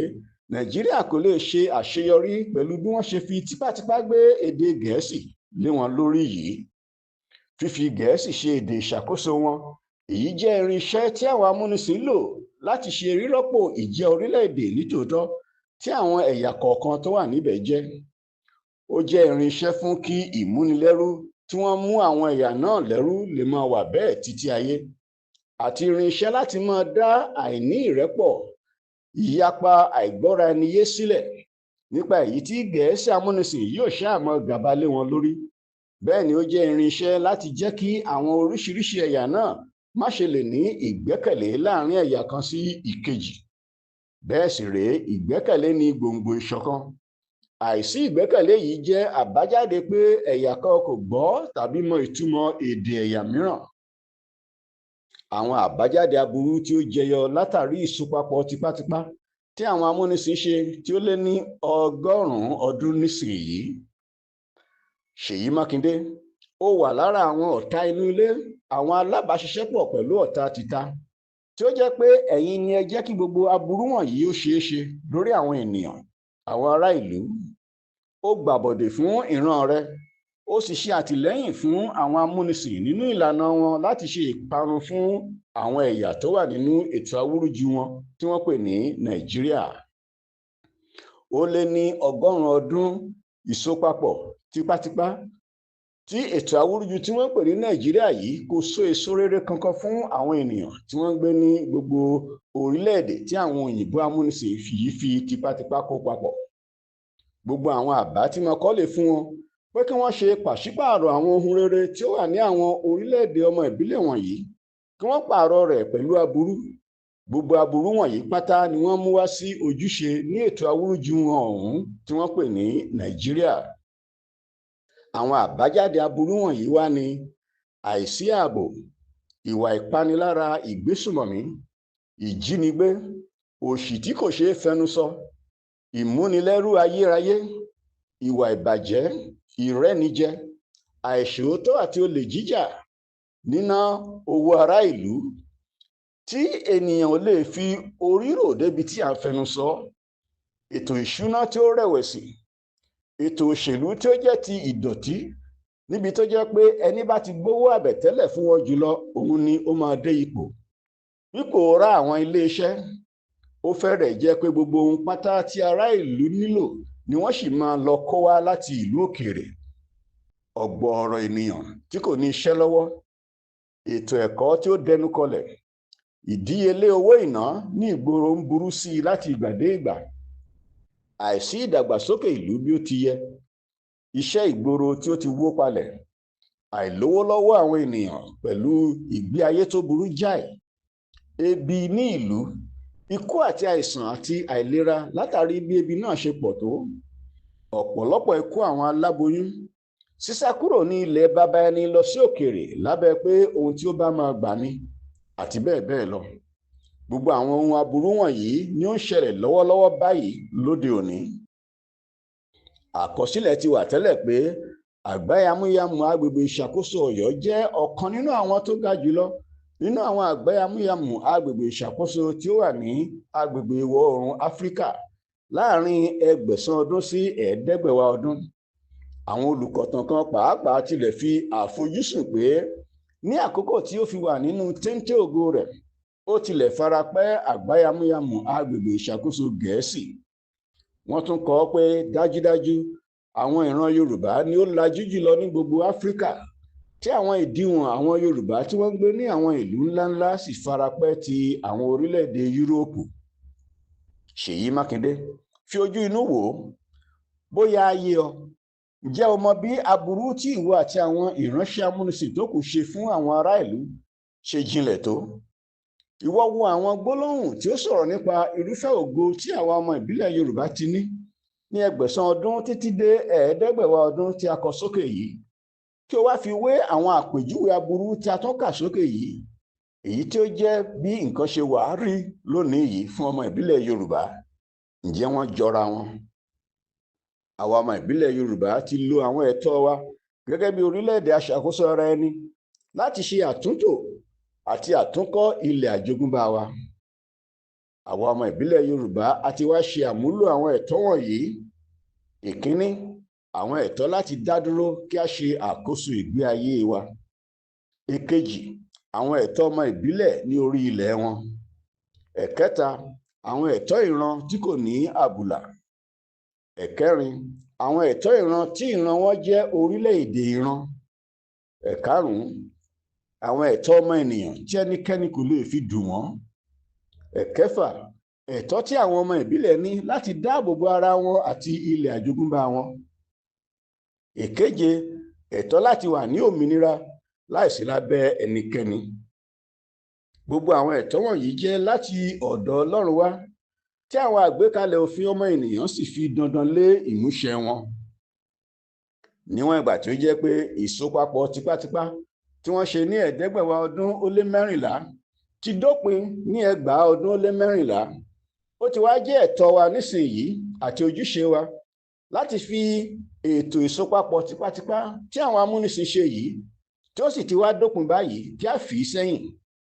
Nàìjíríà kò lè ṣe àṣeyọrí pẹ̀lú bí wọ́n ṣe fi tipátipá gbé èdè Gẹ̀ẹ́sì lé wọn lórí yìí. Fífi Gẹ̀ẹ́sì ṣe èdè ìṣàkóso wọn, èyí jẹ́ irinṣẹ́ tí àwọn amúnisìn lò láti ṣe rírọ́pò ìjẹ́ orílẹ̀-èdè nítòótọ́ tí àwọn ẹ̀yà kọ̀ọ̀kan tó wà níbẹ̀ jẹ́. Ó jẹ́ irinṣẹ́ fún kí ìmúnilẹ́rú tí wọ́n mú àwọn ẹ̀yà náà lẹ́rú lè máa wà bẹ́ẹ̀ títí ayé, àti irinṣẹ́ láti máa dá àìní ìrẹ́pọ̀, ìyapa, àìgbọ́ra ẹni yé sílẹ̀, nípa èyí tí Gẹ̀ẹ́sì amúnisìn yóò ṣáà máa gàba lé wọn lórí. Bẹ́ẹ̀ ni ó jẹ́ irinṣẹ́ láti jẹ́ kí àwọn oríṣiríṣi ẹ̀yà náà má ṣe lè ní ìgbẹ́kẹ̀lé láàrin ẹ̀yà kan sí ìkejì. Bẹ́ẹ̀ sì rèé, ìgbẹ́kẹ̀lé ni gbòǹgbò ìṣọ̀kan. Àìsí ìgbẹ́kẹ̀lé yìí jẹ́ àbájáde pé ẹ̀yà kan kò gbọ́ tàbí mọ ìtumọ̀ èdè ẹ̀yà mìíràn. Àwọn àbájáde aburú tí ó jẹyọ látàrí ìsopapọ̀ tipátipá tí àwọn amúnisìn ṣe tí ó lé ní 100 ọdún nísìnyí. Ṣèyí Mákindé, ó wà lára àwọn ọ̀tá inú ilé, àwọn alábàáṣiṣẹ́pọ̀ pẹ̀lú ọ̀tá tìta, tí ó jẹ́ pé ẹ̀yin ni ẹ jẹ́ kí gbogbo aburú wọ̀nyí ó ṣeé ṣe lórí àwọn ènìyàn, àwọn ará ìlú. Ó gbàbọ̀dè fún ìran rẹ, ó sì ṣe àtìlẹ́yìn fún àwọn amúnisìn nínú ìlànà wọn láti ṣe ìparun fún àwọn ẹ̀yà tó wà nínú ètò awúrúju wọn tí wọ́n pè ní Nàìjíríà. Ó lé ní 100 ọdún ìsopapọ̀ tipátipá tí ètò awúrúju tí wọ́n pè ní Nàìjíríà yìí kò so èso rere kankan fún àwọn ènìyàn tí wọ́n ń gbé ní gbogbo orílẹ̀-èdè tí àwọn òyìnbó amúnisìn yìí fi tipátipá kó papọ̀. Gbogbo àwọn àbá tí mo kọ́ lè fún wọn pé kí wọ́n ṣe pàṣípààrọ̀ àwọn ohun rere tí ó wà ní àwọn orílẹ̀-èdè ọmọ ìbílẹ̀ wọ̀nyí kí wọ́n pààrọ̀ rẹ̀ pẹ̀lú aburú. Gbogbo aburú wọ̀nyí pátá ni wọ́n mú wá sí ojúṣe ní ètò awúrúju wọn ọ̀hún tí wọ́n pè ní Nàìjíríà. Àwọn àbájáde aburú wọ̀nyí wá ní àìsí ààbò, ìwà ìpanilára ìgbésùmọ̀mí, ìjínigbé, òṣì tí kò ṣeé fẹnu sọ, ìmúnilẹ́rú ayérayé, ìwà ìbàjẹ́, ìrẹ́nijẹ, àìṣòótọ́ àti olè jíjà, níná owó ará ìlú tí ènìyàn ò lè fi orí rò débi tí à ń fẹnu sọ, ètò ìṣúná tí ó rẹ̀wẹ̀sì, ètò òṣèlú tí ó jẹ́ ti ìdọ̀tí níbi tó jẹ́ pé ẹni bá ti gbówó àbẹ̀tẹ́lẹ̀ fún wọn jùlọ òun ni ó máa dé ipò. Ipò ra àwọn iléeṣẹ́, ó fẹ́rẹ̀ jẹ́ pé gbogbo ohun pátá tí ará ìlú nílò ni wọ́n sì máa lọ kó wá láti ìlú òkèèrè. Ọ̀gọ̀ọ̀rọ̀ ènìyàn tí kò ní iṣẹ́ lọ́wọ́, ètò ẹ̀kọ́ tí ó dẹnu kọlẹ̀, ìdíyelé owó ìná ní ìgboro ń burú sí i láti ìgbà dé ìgbà, àìsí ìdàgbàsókè ìlú bí ó ti yẹ, iṣẹ́ ìgboro tí ó ti wó palẹ̀, àìlówó lọ́wọ́ àwọn ènìyàn pẹ̀lú ìgbé ayé tó burú jáì, ebi ní ìlú, ikú àti àìsàn àti àìlera látàrí bí ebi náà ṣe pọ̀ tó, ọ̀pọ̀lọpọ̀ ikú àwọn aláboyún, sísá kúrò ní ilẹ̀ baba ẹni lọ sí òkèèrè lábẹ́ pé ohun tí ó bá máa gbà ní, àti bẹ́ẹ̀ bẹ́ẹ̀ lọ. Gbogbo àwọn ohun aburú wọ̀nyí ni ó ń ṣẹlẹ̀ lọ́wọ́lọ́wọ́ báyìí lóde òní. Àkọsílẹ̀ ti wà tẹ́lẹ̀ pé àgbáyamúyamù agbègbè ìṣàkóso Ọ̀yọ́ jẹ́ ọ̀kan nínú àwọn tó ga jùlọ nínú àwọn àgbáyamúyamù agbègbè ìṣàkóso tí ó wà ní agbègbè ìwọ̀ oòrùn Áfíríkà láàrin 1,000 ọdún sí 500 ọdún. Àwọn olùkọ̀tàn kan pàápàá tilẹ̀ fi àfojúsùn pé ní àkókò tí ó fi wà nínú téńté ògo rẹ̀, ó tilẹ̀ fara pẹ́ àgbáyamúyamù agbègbè ìṣàkóso Gẹ̀ẹ́sì. Wọ́n tún kọ pé dájúdájú àwọn ìran Yorùbá ni ó lajú jùlọ ní gbogbo Áfíríkà, tí àwọn ìdíwọ̀n àwọn Yorùbá tí wọ́n gbé ní àwọn ìlú ńláńlá sì fara pẹ́ ti àwọn orílẹ̀-èdè Yúróòpù. Ṣèyí Mákindé, fi ojú inú wò ó, bóyá á yé ọ. Ǹjẹ́ o mọ bí aburú tí ìwọ àti àwọn ìránṣẹ́ amúnisìn tó kù ṣe fún àwọn ará ìlú ṣe jinlẹ̀ tó? Ìwọ wo àwọn gbólóhùn tí ó sọ̀rọ̀ nípa irúfẹ́ ògo tí àwa ọmọ ìbílẹ̀ Yorùbá ti ní 1,000 ọdún títí dé 500 ọdún tí a kọ sókè yìí, kí o wá fi wé àwọn àpèjúwe aburú tí a tún kà sókè yìí, èyí tí ó jẹ́ bí nǹkan ṣe wà rí lónìí yìí fún ọmọ ìbílẹ̀ Yorùbá. Ǹjẹ́ wọ́n jọra wọn? Àwa ọmọ ìbílẹ̀ Yorùbá ti lo àwọn ẹ̀tọ́ wa gẹ́gẹ́ bí orílẹ̀-èdè aṣàkóso ara ẹni láti ṣe àtúntò àti àtúnkọ́ ilẹ̀ àjogúnbá wa. Àwa ọmọ ìbílẹ̀ Yorùbá a ti wá ṣe àmúlò àwọn ẹ̀tọ́ wọ̀nyí. Ìkíní, àwọn ẹ̀tọ́ láti dá dúró kí a ṣe àkóso ìgbé ayé wa. Ìkejì, àwọn ẹ̀tọ́ ọmọ ìbílẹ̀ ní orí ilẹ̀ wọn. Ẹ̀kẹta, àwọn ẹ̀tọ́ ìran tí kò ní àbùlà. Ẹ̀kẹrin, àwọn ẹ̀tọ́ ìran tí ìran wọn jẹ́ orílẹ̀-èdè ìran. Ẹ̀karùn-ún, àwọn ẹ̀tọ́ ọmọ ènìyàn tí ẹnikẹ́ni kò lè fi dù wọ́n. Ẹ̀kẹfà, ẹ̀tọ́ tí àwọn ọmọ ìbílẹ̀ ní láti dáàbò bo ara wọn àti ilẹ̀ àjogúnbá wọn. Ìkeje, ẹ̀tọ́ láti wà ní òmìnira láìsí lábẹ́ ẹnikẹ́ni. Gbogbo àwọn ẹ̀tọ́ wọ̀nyí jẹ́ láti ọ̀dọ̀ Ọlọ́run wá, tí àwọn àgbékalẹ̀ òfin ọmọ ènìyàn sì fi dandan lé ìmúṣẹ wọn. Níwọ̀n ìgbà tí ó jẹ́ pé ìsopapọ̀ tipátipá tí wọ́n ṣe ní 500 ọdún ó lé 14 ti dópin ní 2,000 ọdún ó lé 14, ó ti wá jẹ́ ẹ̀tọ́ wa nísìnyí àti ojúṣe wa láti fi ètò ìsopapọ̀ tipátipá tí àwọn amúnisìn ṣe yìí, tí ó sì ti wá dópin báyìí, kí a fì í sẹ́yìn,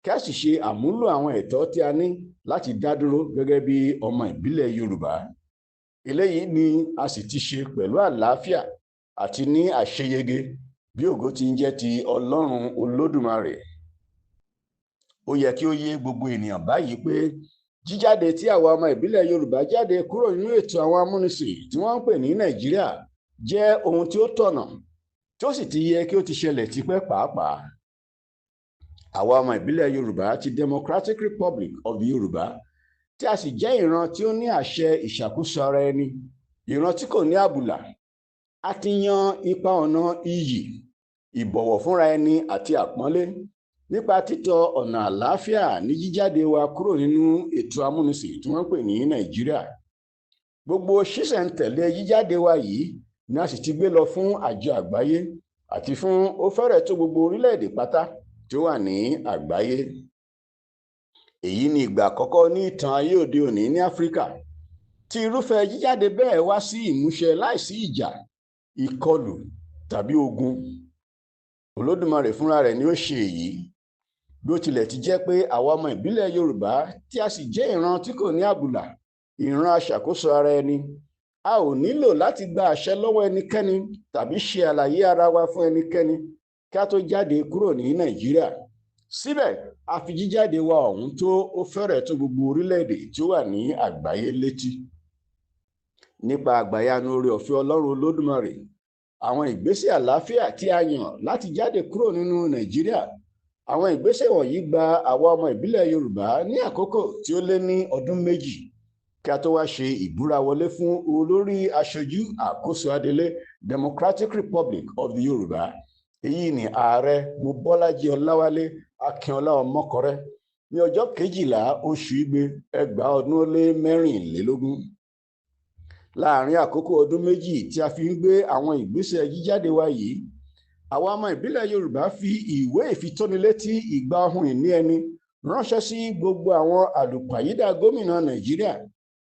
kí a sì ṣe àmúlò àwọn ẹ̀tọ́ tí a ní láti dá dúró gẹ́gẹ́ bí ọmọ ìbílẹ̀ Yorùbá. Eléyìí ni a sì ti ṣe pẹ̀lú àlàáfíà àti ní àṣeyege bí ògo ti ń jẹ́ ti Ọlọ́run Olódùmarè. Ó yẹ kí ó yé gbogbo ènìyàn báyìí pé jíjáde tí àwa ọmọ ìbílẹ̀ Yorùbá jáde kúrò nínú ètò àwọn amúnisìn tí wọ́n ń pè ní Nàìjíríà jẹ́ ohun tí ó tọ̀nà, tí ó sì ti yẹ kí ó ti ṣẹlẹ̀ tipẹ́ pàápàá. Àwa ọmọ ìbílẹ̀ Yorùbá ti Democratic Republic of the Yorùbá tí a sì jẹ́ ìran tí ó ní àṣẹ ìṣàkóso ara ẹni, ìran tí kò ní àbùlà. A ti yan ipa ọ̀nà iyì, ìbọ̀wọ̀ fúnra ẹni àti àpọ́nlé nípa títọ ọ̀nà àlàáfíà ní jíjáde wa kúrò nínú ètò amúnisìn tí wọ́n ń pè ní Nàìjíríà. Gbogbo ṣísẹ̀ntẹ̀lé jíjáde wa yìí ni a sì ti gbé lọ fún àjọ àgbáyé àti fún ó fẹ́rẹ̀ tó gbogbo orílẹ̀-èdè pátá tí ó wà ní àgbáyé. Èyí ni ìgbà àkọ́kọ́ ní ìtàn ayé òde òní ní Áfíríkà tí irúfẹ́ jíjáde bẹ́ẹ̀ wá sí ìmúṣẹ láìsí ìjà, ìkọlù tàbí ogun. Olódùmarè fúnra rẹ̀ ni ó ṣe èyí, bí ó tilẹ̀ ti jẹ́ pé àwa ọmọ ìbílẹ̀ Yorùbá tí a sì jẹ́ ìran tí kò ní àbùlà, ìran aṣàkóso ara ẹni, a ò nílò láti gba àṣẹ lọ́wọ́ ẹnikẹ́ni tàbí ṣe àlàyé ara wa fún ẹnikẹ́ni kí a tó jáde kúrò ní Nàìjíríà. Síbẹ̀, a fi jíjáde wa ọ̀hún tó ó fẹ́rẹ̀ tó gbogbo orílẹ̀-èdè tí ó wà ní àgbáyé létí. Nípa àgbàyanu oore ọ̀fẹ́ Ọlọ́run Olódùmarè, àwọn ìgbésẹ̀ àlàáfíà tí a yàn láti jáde kúrò nínú Nàìjíríà, àwọn ìgbésẹ̀ wọ̀nyí gba àwa ọmọ ìbílẹ̀ Yorùbá ní àkókò tí ó lé ní ọdún méjì kí a tó wá ṣe ìbúra wọlé fún olórí aṣojú àkóso adelé Democratic Republic of the Yorùbá. Èyí ni Ààrẹ Mobọ́lájí Ọláwálé Akínọlá Ọmọkọrẹ ní ọjọ́ 12 oṣù Igbe 2024. Láàárín àkókò ọdún méjì tí a fi ń gbé àwọn ìgbésẹ̀ jíjáde wa yìí, àwa ọmọ ìbílẹ̀ Yorùbá fi ìwé ìfitónilétí ìgbà ohun ìní ẹni ránṣẹ́ sí gbogbo àwọn àlùpàyídà gómìnà Nàìjíríà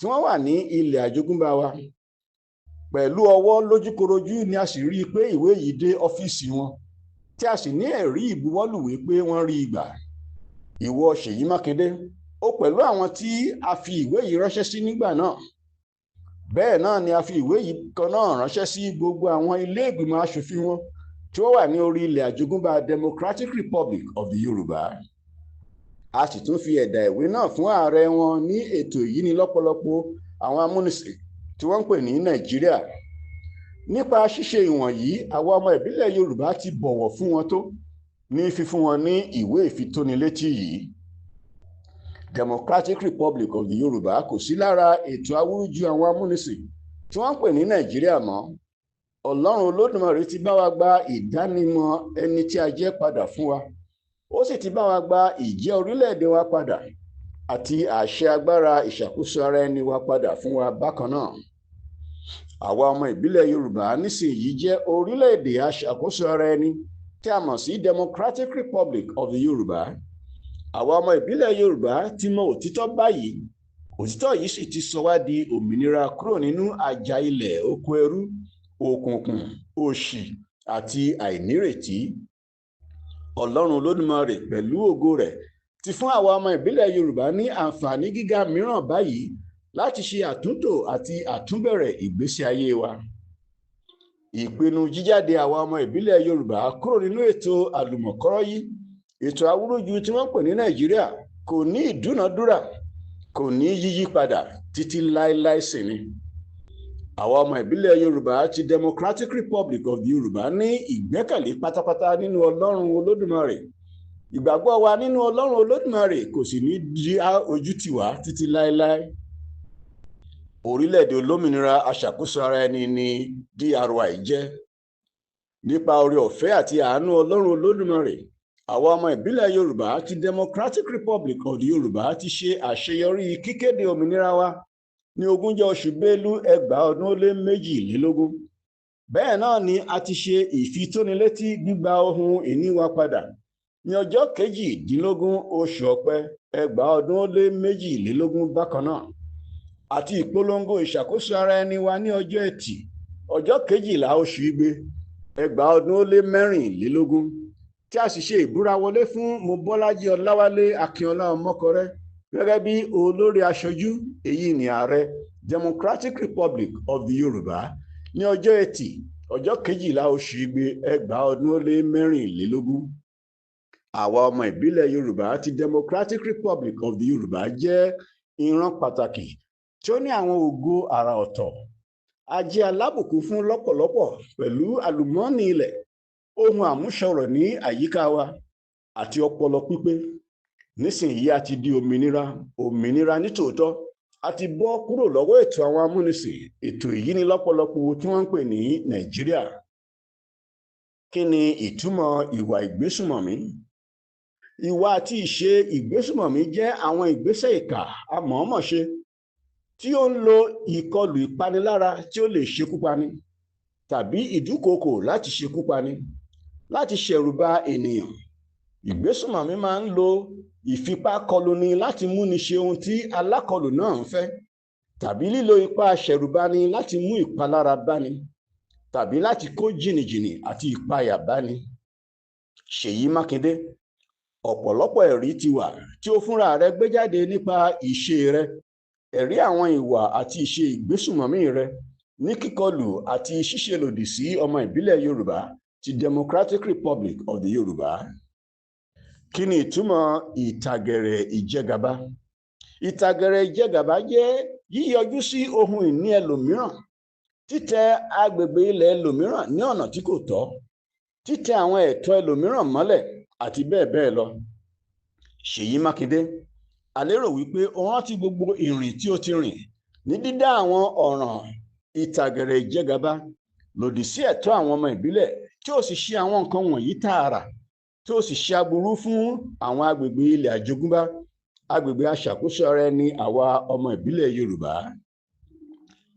tí wọ́n wà ní ilẹ̀ àjogúnbá wa. Pẹ̀lú ọwọ́ lójúkorojú ni a sì rí i pé ìwé yìí dé ọ́fíìsì wọn, tí a sì ní ẹ̀rí ìbuwọ́lùwé pé wọ́n rí i gbà. Ìwọ Ṣèyí Mákindé, ó pẹ̀lú àwọn tí a fi ìwé yìí ránṣẹ́ sí nígbà náà. Bẹ́ẹ̀ náà ni a fi ìwé yìí kan náà ránṣẹ́ sí gbogbo àwọn ilé ìgbìmọ̀ aṣòfin wọn tí ó wà ní orí ilẹ̀ àjogúnbá Democratic Republic of the Yorùbá. A sì tún fi ẹ̀dà ìwé náà fún ààrẹ wọn ní ètò ìyínilọ́pọlọpọ̀ àwọn amúnisìn tí wọ́n ń pè ní Nàìjíríà. Nípa ṣíṣe ìwọ̀nyí, àwa ọmọ ìbílẹ̀ Yorùbá ti bọ̀wọ̀ fún wọn tó ní fífún wọn ní ìwé ìfitónilétí yìí. Democratic Republic of the Yorùbá kò sí lára ètò awúrúju àwọn amúnisìn tí wọ́n ń pè ní Nàìjíríà mọ́. Ọlọ́run Olódùmarè ti bá wa gba ìdánimọ̀ ẹni tí a jẹ́ padà fún wa. Ó sì ti bá wa gba ìjẹ́ orílẹ̀-èdè wa padà àti àṣẹ agbára ìṣàkóso ara ẹni wa padà fún wa bákan náà. Àwa ọmọ ìbílẹ̀ Yorùbá nísìnyí jẹ́ orílẹ̀-èdè aṣàkóso ara ẹni tí a mọ̀ sí Democratic Republic of the Yorùbá. Àwa ọmọ ìbílẹ̀ Yorùbá ti mọ òtítọ́ báyìí. Òtítọ́ yìí sì ti sọ wá di òmìnira kúrò nínú àjà ilẹ̀ oko ẹrú, òkùnkùn, òṣì àti àìnírètí. Ọlọ́run Olódùmarè pẹ̀lú ògo rẹ̀ ti fún àwa ọmọ ìbílẹ̀ Yorùbá ní àǹfààní gíga mìíràn báyìí láti ṣe àtúntò àti àtúnbẹ̀rẹ̀ ìgbésí ayé wa. Ìpinnu jíjáde àwa ọmọ ìbílẹ̀ Yorùbá kúrò nínú ètò àlùmọ̀kọ́rọ́yí, ètò awúrúju tí wọ́n pè ní Nàìjíríà, kò ní ìdúnàdúrà, kò ní yíyí padà títí láéláé sí ni. Àwa ọmọ ìbílẹ̀ Yorùbá ti Democratic Republic of the Yorùbá ní ìgbẹ́kẹ̀lé pátápátá nínú Ọlọ́run Olódùmarè. Ìgbàgbọ́ wa nínú Ọlọ́run Olódùmarè kò sì ní di ojú tì wá títí láéláé. Orílẹ̀-èdè olómìnira aṣàkóso ara ẹni ni DRY jẹ́. Nípa oore ọ̀fẹ́ àti àánú Ọlọ́run Olódùmarè, àwa ọmọ ìbílẹ̀ Yorùbá ti Democratic Republic of the Yorùbá ti ṣe àṣeyọrí kíkéde òmìnira wa ní 20 oṣù Bélú 2022. Bẹ́ẹ̀ náà ni a ti ṣe ìfitónilétí gbígba ohun ìní wa padà ní ọjọ́ 18 oṣù Ọ̀pẹ 2022 bákan náà, àti ìpolongo ìṣàkóso ara ẹni wa ní ọjọ́ Ẹtì ọjọ́ 12 oṣù Igbe 2024, tí a sì ṣe ìbúra wọlé fún Mobọ́lájí Ọláwálé Akínọlá Ọmọkọrẹ gẹ́gẹ́ bí olórí aṣojú, èyí ni Ààrẹ Democratic Republic of the Yorùbá ní ọjọ́ Ẹtì ọjọ́ 12 oṣù Igbe 2024. Àwa ọmọ ìbílẹ̀ Yorùbá ti Democratic Republic of the Yorùbá jẹ́ ìran pàtàkì tí ó ní àwọn ògo àrà ọ̀tọ̀. A jẹ́ alábùkún fún lọ́pọ̀lọpọ̀ pẹ̀lú àlùmọ́ọ́nì ilẹ̀ ohun àmúṣọrọ̀ ní àyíká wa àti ọpọlọ pípé. Nísìnyí a ti di òmìnira nítòótọ́. A ti bọ́ kúrò lọ́wọ́ ètò àwọn amúnisìn, ètò ìyínilọ́pọlọpọ̀ tí wọ́n ń pè ní Nàìjíríà. Kí ni ìtumọ̀ ìwà ìgbésùmọ̀mí? Ìwà àti ìṣe ìgbésùmọ̀mí jẹ́ àwọn ìgbésẹ̀ ìkà àmọ̀ọ́mọ̀ṣe tí ó ń lo ìkọlù ìpanilára tí ó lè ṣekúpani tàbí ìdúkokò láti ṣekúpani láti ṣẹ̀rùba ènìyàn. Ìgbésùmọ̀mí máa ń lo ìfipákọluni láti múni ṣe ohun tí alákọlù náà ń fẹ́, tàbí lílo ipá ṣẹ̀rùbani láti mú ìpalára báni, tàbí láti kó jìnnìjìnnì àti ìpayà báni. Ṣèyí Mákindé, ọ̀pọ̀lọpọ̀ ẹ̀rí ti wà tí ó fúnra rẹ̀ gbé jáde nípa ìṣe rẹ̀, ẹ̀rí àwọn ìwà àti ìṣe ìgbésùmọ̀mí rẹ̀ ní kíkọlù àti ṣíṣe lòdì sí ọmọ ìbílẹ̀ Yorùbá ti Democratic Republic of the Yoruba. Kí ni ìtumọ̀ ìtàgẹ̀rẹ̀ ìjẹgàba? Ìtàgẹ̀rẹ̀ ìjẹgàba jẹ́ yíyọjú sí ohun ìní ẹlòmíràn, títẹ agbègbè ilẹ̀ ẹlòmíràn ní ọ̀nà tí kò tọ́, títẹ àwọn ẹ̀tọ́ ẹlòmíràn mọ́lẹ̀ àti bẹ́ẹ̀ bẹ́ẹ̀ lọ. Ṣèyí Mákindé, a lérò wípé o rántí gbogbo ìrìn tí ó ti rìn ní dídá àwọn ọ̀ràn ìtàgẹ̀rẹ̀ ìjẹgàba lòdì sí ẹ̀tọ́ àwọn ọmọ ìbílẹ̀, tí ó sì ṣe àwọn nǹkan wọ̀nyí tààrà, tí ó sì ṣe aburú fún àwọn agbègbè ilẹ̀ àjogúnbá, agbègbè aṣàkóso ara ẹni àwa ọmọ ìbílẹ̀ Yorùbá.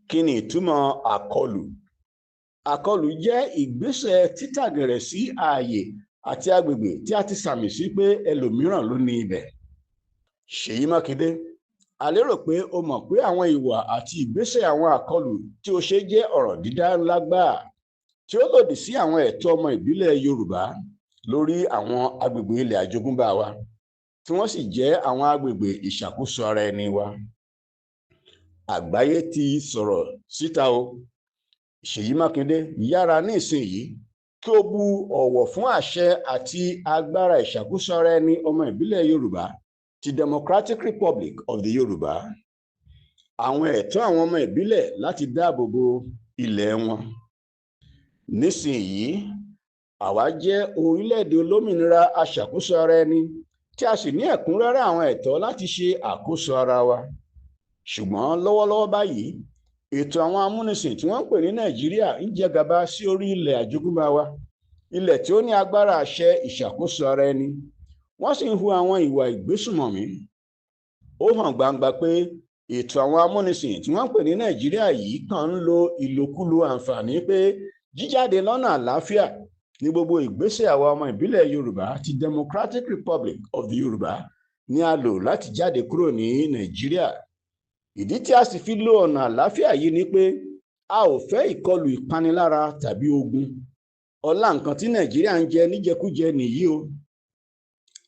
Kí ni ìtumọ̀ àkọlù? Àkọlù jẹ́ ìgbésẹ̀ títàgẹ̀rẹ̀ sí ààyè àti agbègbè tí a ti sàmì sí pé ẹlòmíràn ló ní ibẹ̀. Ṣèyí Mákindé, a lérò pé o mọ̀ pé àwọn ìwà àti ìgbésẹ̀ àwọn àkọlù tí ó ṣe jẹ́ ọ̀rọ̀ dídá ńlá gbáà tí ó lòdì sí àwọn ẹ̀tọ́ ọmọ ìbílẹ̀ Yorùbá lórí àwọn agbègbè ilẹ̀ àjogúnbá wa, tí wọ́n sì jẹ́ àwọn agbègbè ìṣàkóso ara ẹni wa. Àgbáyé ti sọ̀rọ̀ síta o. Ṣèyí Mákindé, yára ní ìsinyìí kí o bu ọ̀wọ̀ fún àṣẹ àti agbára ìṣàkóso ara ẹni ọmọ ìbílẹ̀ Yorùbá ti Democratic Republic of the Yoruba. Àwọn ẹ̀tọ́ àwọn ọmọ ìbílẹ̀ láti dáàbò bo ilẹ̀ wọn. Nísìnyìí, àwa jẹ́ orílẹ̀-èdè olómìnira aṣàkóso ara ẹni tí a sì ní ẹ̀kúnrẹ́rẹ́ àwọn ẹ̀tọ́ láti ṣe àkóso ara wa. Ṣùgbọ́n lọ́wọ́lọ́wọ́ báyìí, ètò àwọn amúnisìn tí wọ́n ń pè ní Nàìjíríà ń jẹ gàba sí orí ilẹ̀ àjogúnbá wa, ilẹ̀ tí ó ní agbára àṣẹ ìṣàkóso ara ẹni. Wọ́n sì ń hu àwọn ìwà ìgbésùmọ̀mí. Ó hàn gbangba pé ètò àwọn amúnisìn tí wọ́n ń pè ní Nàìjíríà yìí kàn ń lo ìlòkulò àǹfààní pé jíjáde lọ́nà àlàáfíà ní gbogbo ìgbésẹ̀ àwa ọmọ ìbílẹ̀ Yorùbá ti Democratic Republic of the Yoruba ni a lò láti jáde kúrò ní Nàìjíríà. Ìdí tí a sì fi lo ọ̀nà àlàáfíà yìí ni pé a ò fẹ́ ìkọlù ìpanilára tàbí ogun. Ọlá nǹkan tí Nàìjíríà ń jẹ níjẹkújẹ nìyí o.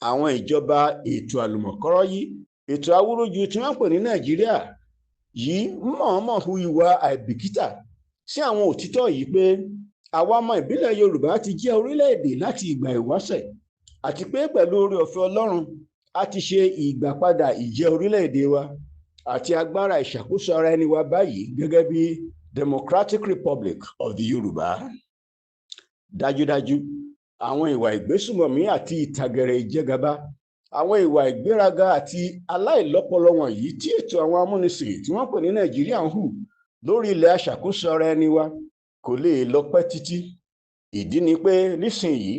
Àwọn ìjọba ètò àlùmọ̀kọ́rọ́ yìí, ètò awúrúju tí wọ́n pè ní Nàìjíríà yìí mọ̀ọ́mọ̀ hu ìwà àìbìkítà sí àwọn òtítọ́ yìí pé àwa ọmọ ìbílẹ̀ Yorùbá ti jẹ́ orílẹ̀-èdè láti ìgbà ìwáṣẹ̀, àti pé pẹ̀lú oore ọ̀fẹ́ Ọlọ́run a ti ṣe ìgbàpadà ìjẹ́ orílẹ̀-èdè wa àti agbára ìṣàkóso ara ẹni wa báyìí gẹ́gẹ́ bí Democratic Republic of the Yoruba. Dájúdájú, àwọn ìwà ìgbésùmọ̀mí àti ìtàgẹ̀rẹ̀ ìjẹgàba, àwọn ìwà ìgbéraga àti aláìlọ́pọlọ wọ̀nyí tí ètò àwọn amúnisìn tí wọ́n pè ní Nàìjíríà ń hù lórí ilẹ̀ aṣàkóso ara ẹni wa kò lè lọ pẹ́ títí. Ìdí ni pé nísìnyìí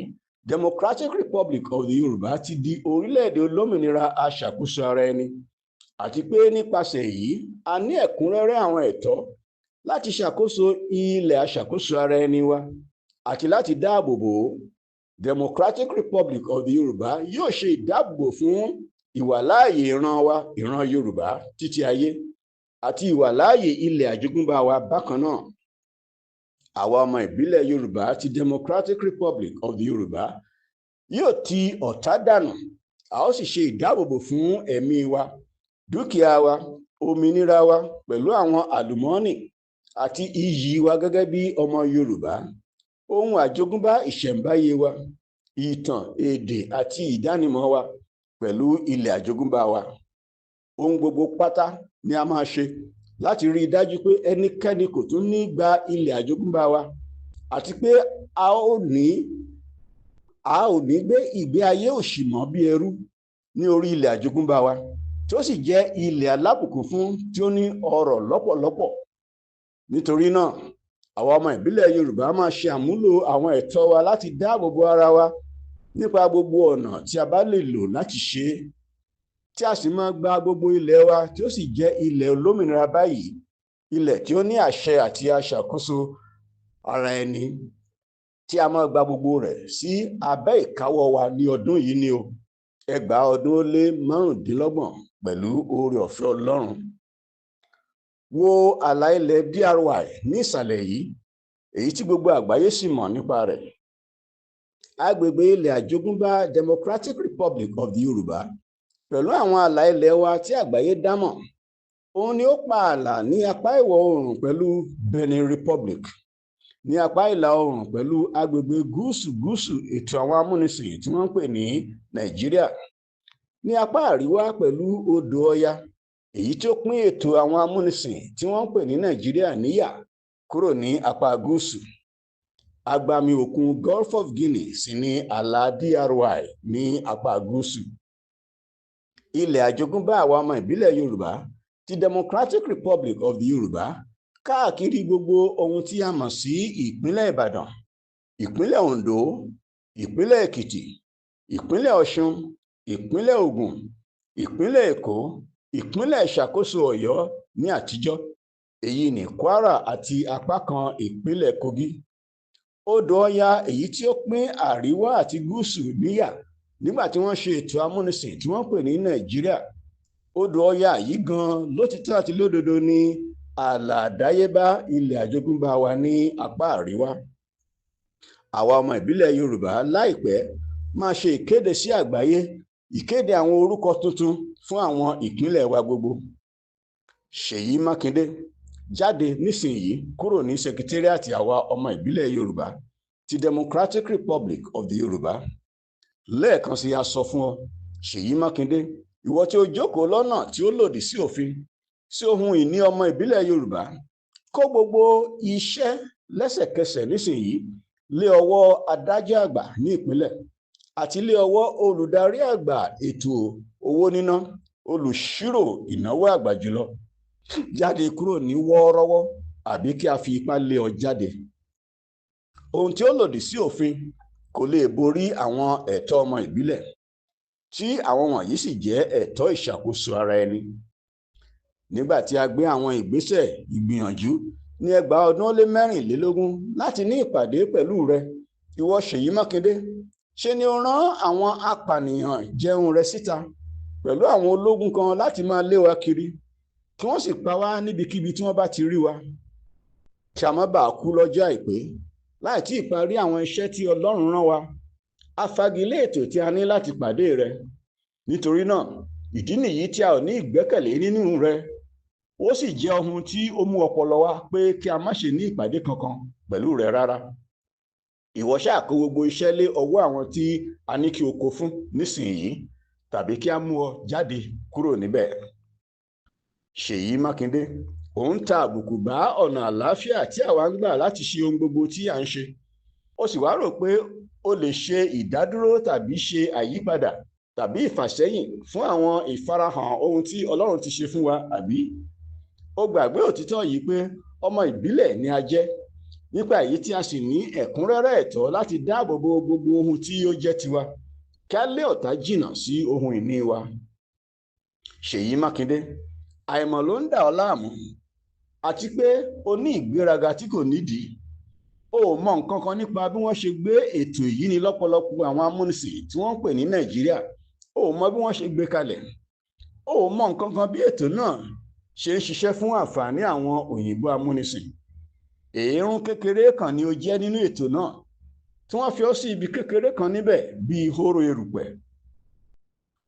Democratic Republic of the Yoruba ti di orílẹ̀-èdè olómìnira aṣàkóso ara ẹni, àti pé nípasẹ̀ èyí a ní ẹ̀kúnrẹ́rẹ́ àwọn ẹ̀tọ́ láti ṣàkóso ilẹ̀ aṣàkóso ara ẹni wa àti láti dáàbò bò ó. Democratic Republic of the Yoruba yóò ṣe ìdáàbòbò fún ìwàláàyè ìran wa, ìran Yorùbá títí ayé, àti ìwàláàyè ilẹ̀ àjogúnbá wa bákan náà. Àwa ọmọ ìbílẹ̀ Yorùbá ti Democratic Republic of the Yoruba yóò ti ọ̀tá dànù, a ó sì ṣe ìdáàbòbò fún ẹ̀mí wa, dúkìá wa, òmìnira wa pẹ̀lú àwọn àlùmọ́ọ́nì àti iyì wa gẹ́gẹ́ bí ọmọ Yorùbá, ohun àjogúnbá ìṣẹ̀ǹbáyé wa, ìtàn, èdè àti ìdánimọ̀ wa pẹ̀lú ilẹ̀ àjogúnbá wa. Ohun gbogbo pátá ni a máa ṣe láti rí i dájú pé ẹnikẹ́ni kò tún ní gba ilẹ̀ àjogúnbá wa, àti pé a ó ní a ò ní gbé ìgbé ayé òṣì mọ́ bí ẹrú ní orí ilẹ̀ àjogúnbá wa tí ó sì jẹ́ ilẹ̀ alábùkún fún tí ó ní ọrọ̀ lọ́pọ̀lọpọ̀. Nítorí náà àwa ọmọ ìbílẹ̀ Yorùbá máa ṣe àmúlò àwọn ẹ̀tọ́ wa láti dáàbò bo ara wa nípa gbogbo ọ̀nà tí a bá lè lò láti ṣe é, tí a sì máa gba gbogbo ilẹ̀ wa tí ó sì jẹ́ ilẹ̀ olómìnira báyìí, ilẹ̀ tí ó ní àṣẹ àti aṣàkóso ara ẹni, tí a máa gba gbogbo rẹ̀ sí abẹ́ ìkáwọ́ wa ní ọdún yìí ni o, 2025 pẹ̀lú oore ọ̀fẹ́ Ọlọ́run. Wo àlà ilẹ̀ DRY ní ìsàlẹ̀ yìí, èyí tí gbogbo àgbáyé sì mọ̀ nípa rẹ̀. Agbègbè ilẹ̀ àjogúnbá Democratic Republic of the Yoruba pẹ̀lú àwọn àlà ilẹ̀ wa tí àgbáyé dámọ̀. Òun ni ó pa àlà ní apá ìwọ̀ oòrùn pẹ̀lú Benin Republic, ní apá ìlà oòrùn pẹ̀lú agbègbè gúúsù ètò àwọn amúnisìn tí wọ́n ń pè ní Nàìjíríà, ní apá àríwá pẹ̀lú odò Ọya, èyí tí ó pín ètò àwọn amúnisìn tí wọ́n ń pè ní Nàìjíríà níyà kúrò ní apá gúúsù. Agbami òkun Gulf of Guinea sì ni àlà DRY ní apá gúúsù. Ilẹ̀ àjogúnbá àwa ọmọ ìbílẹ̀ Yorùbá ti Democratic Republic of the Yoruba káàkiri gbogbo ohun tí a mọ̀ sí ìpínlẹ̀ Ìbàdàn, ìpínlẹ̀ Oǹdó, ìpínlẹ̀ Èkìtì, ìpínlẹ̀ Ọ̀ṣun, ìpínlẹ̀ Ògùn, ìpínlẹ̀ Èkó, ìpínlẹ̀ ìṣàkóso Ọ̀yọ́ ní àtijọ́, èyí ní Kwara àti apá kan ìpínlẹ̀ Kogi. Odò Ọya èyí tí ó pín àríwá àti gúúsù níyà nígbà tí wọ́n ṣe ètò amúnisìn tí wọ́n pè ní Nàìjíríà. Odò Ọya yìí gan lótìtọ́ àti lódodo ní ààlà àdáyébá ilẹ̀ àjogúnbá wa ní apá àríwá. Àwa ọmọ ìbílẹ̀ Yorùbá láìpẹ́ máa ṣe ìkéde sí àgbáyé, ìkéde àwọn orúkọ tuntun fún àwọn ìpínlẹ̀ wa gbogbo. Ṣèyí Mákindé jáde nísìnyí kúrò ní sekitériàtì àwa ọmọ ìbílẹ̀ Yorùbá ti Democratic Republic of the Yoruba. Lẹ́ẹ̀kan sí a sọ fún ọ, Ṣèyí Mákindé, ìwọ tí ó jókòó lọ́nà tí ó lòdì sí òfin, sí ohun ìní ọmọ ìbílẹ̀ Yorùbá, kó gbogbo iṣẹ́ lẹ́sẹ̀kẹsẹ̀ nísìnyí lé ọwọ́ adájọ́ àgbà ní ìpínlẹ̀ àti lé ọwọ́ olùdarí àgbà ètò owó níná, olùṣírò ìnáwó àgbà jùlọ. Jáde kúrò ní wọ́ọ́rọ́wọ́ àbí kí a fi ipá lé ọ jáde. Ohun tí ó lòdì sí òfin kò lè borí àwọn ẹ̀tọ́ ọmọ ìbílẹ̀, tí àwọn wọ̀nyí sì jẹ́ ẹ̀tọ́ ìṣàkóso ara ẹni. Nígbà tí a gbé àwọn ìgbésẹ̀ ìgbìyànjú ní 2024 láti ní ìpàdé pẹ̀lú rẹ, ìwọ Ṣèyí Mákindé, ṣe ni ó rán àwọn apànìyàn jẹun rẹ síta pẹ̀lú àwọn ológun kan láti máa lé wa kiri, kí wọ́n sì pa wá níbikíbi tí wọ́n bá ti rí wa, kí a má bàa kú lọ́jọ́ àìpé láì tí ì parí àwọn iṣẹ́ tí Ọlọ́run rán wa. A fagilé ètò tí a ní láti pàdé rẹ. Nítorí náà, ìdí nìyí tí a ò ní ìgbẹ́kẹ̀lé nínú rẹ. Ó sì jẹ́ ohun tí ó mú ọpọlọ wa pé kí a má ṣe ní ìpàdé kankan pẹ̀lú rẹ rárá. Ìwọ ṣáà kó gbogbo iṣẹ́ lé ọwọ́ àwọn tí a ní kí o kó fún nísìnyí, tàbí kí a mú ọ jáde kúrò níbẹ̀. Ṣèyí Mákindé, ò ń ta àbùkù bá ọ̀nà àlàáfíà tí àwa ń gbà láti ṣe ohun gbogbo tí à ń ṣe. Ó sì wá rò pé o lè ṣe ìdádúró tàbí ṣe àyípadà tàbí ìfàsẹ́yìn fún àwọn ìfarahàn ohun tí Ọlọ́run ti ṣe fún wa, àbí? Ó gbàgbé òtítọ́ yìí pé ọmọ ìbílẹ̀ ni a jẹ́, nípa èyí tí a sì ní ẹ̀kúnrẹ́rẹ́ ẹ̀tọ́ láti dáàbò bo gbogbo ohun tí ó jẹ́ tiwa, kí a lé ọ̀tá jìnnà sí ohun ìní wa. Ṣèyí Mákindé, àìmọ̀ ló ń dà ọ́ láàmú, àti pé o ní ìgbéraga tí kò nídìí. O ò mọ nǹkan kan nípa bí wọ́n ṣe gbé ètò ìyínilọ́pọ̀lọpọ̀ àwọn amúnisìn tí wọ́n ń pè ní Nàìjíríà. O ò mọ bí wọ́n ṣe gbé kalẹ̀. O ò mọ nǹkan kan bí ètò náà ṣe ń ṣiṣẹ́ fún àǹfààní àwọn òyìnbó amúnisìn. Èérún kékeré kan ni o jẹ́ nínú ètò náà, tí wọ́n fi ọ́ sí ibi kékeré kan níbẹ̀ bíi hóró erùpẹ̀.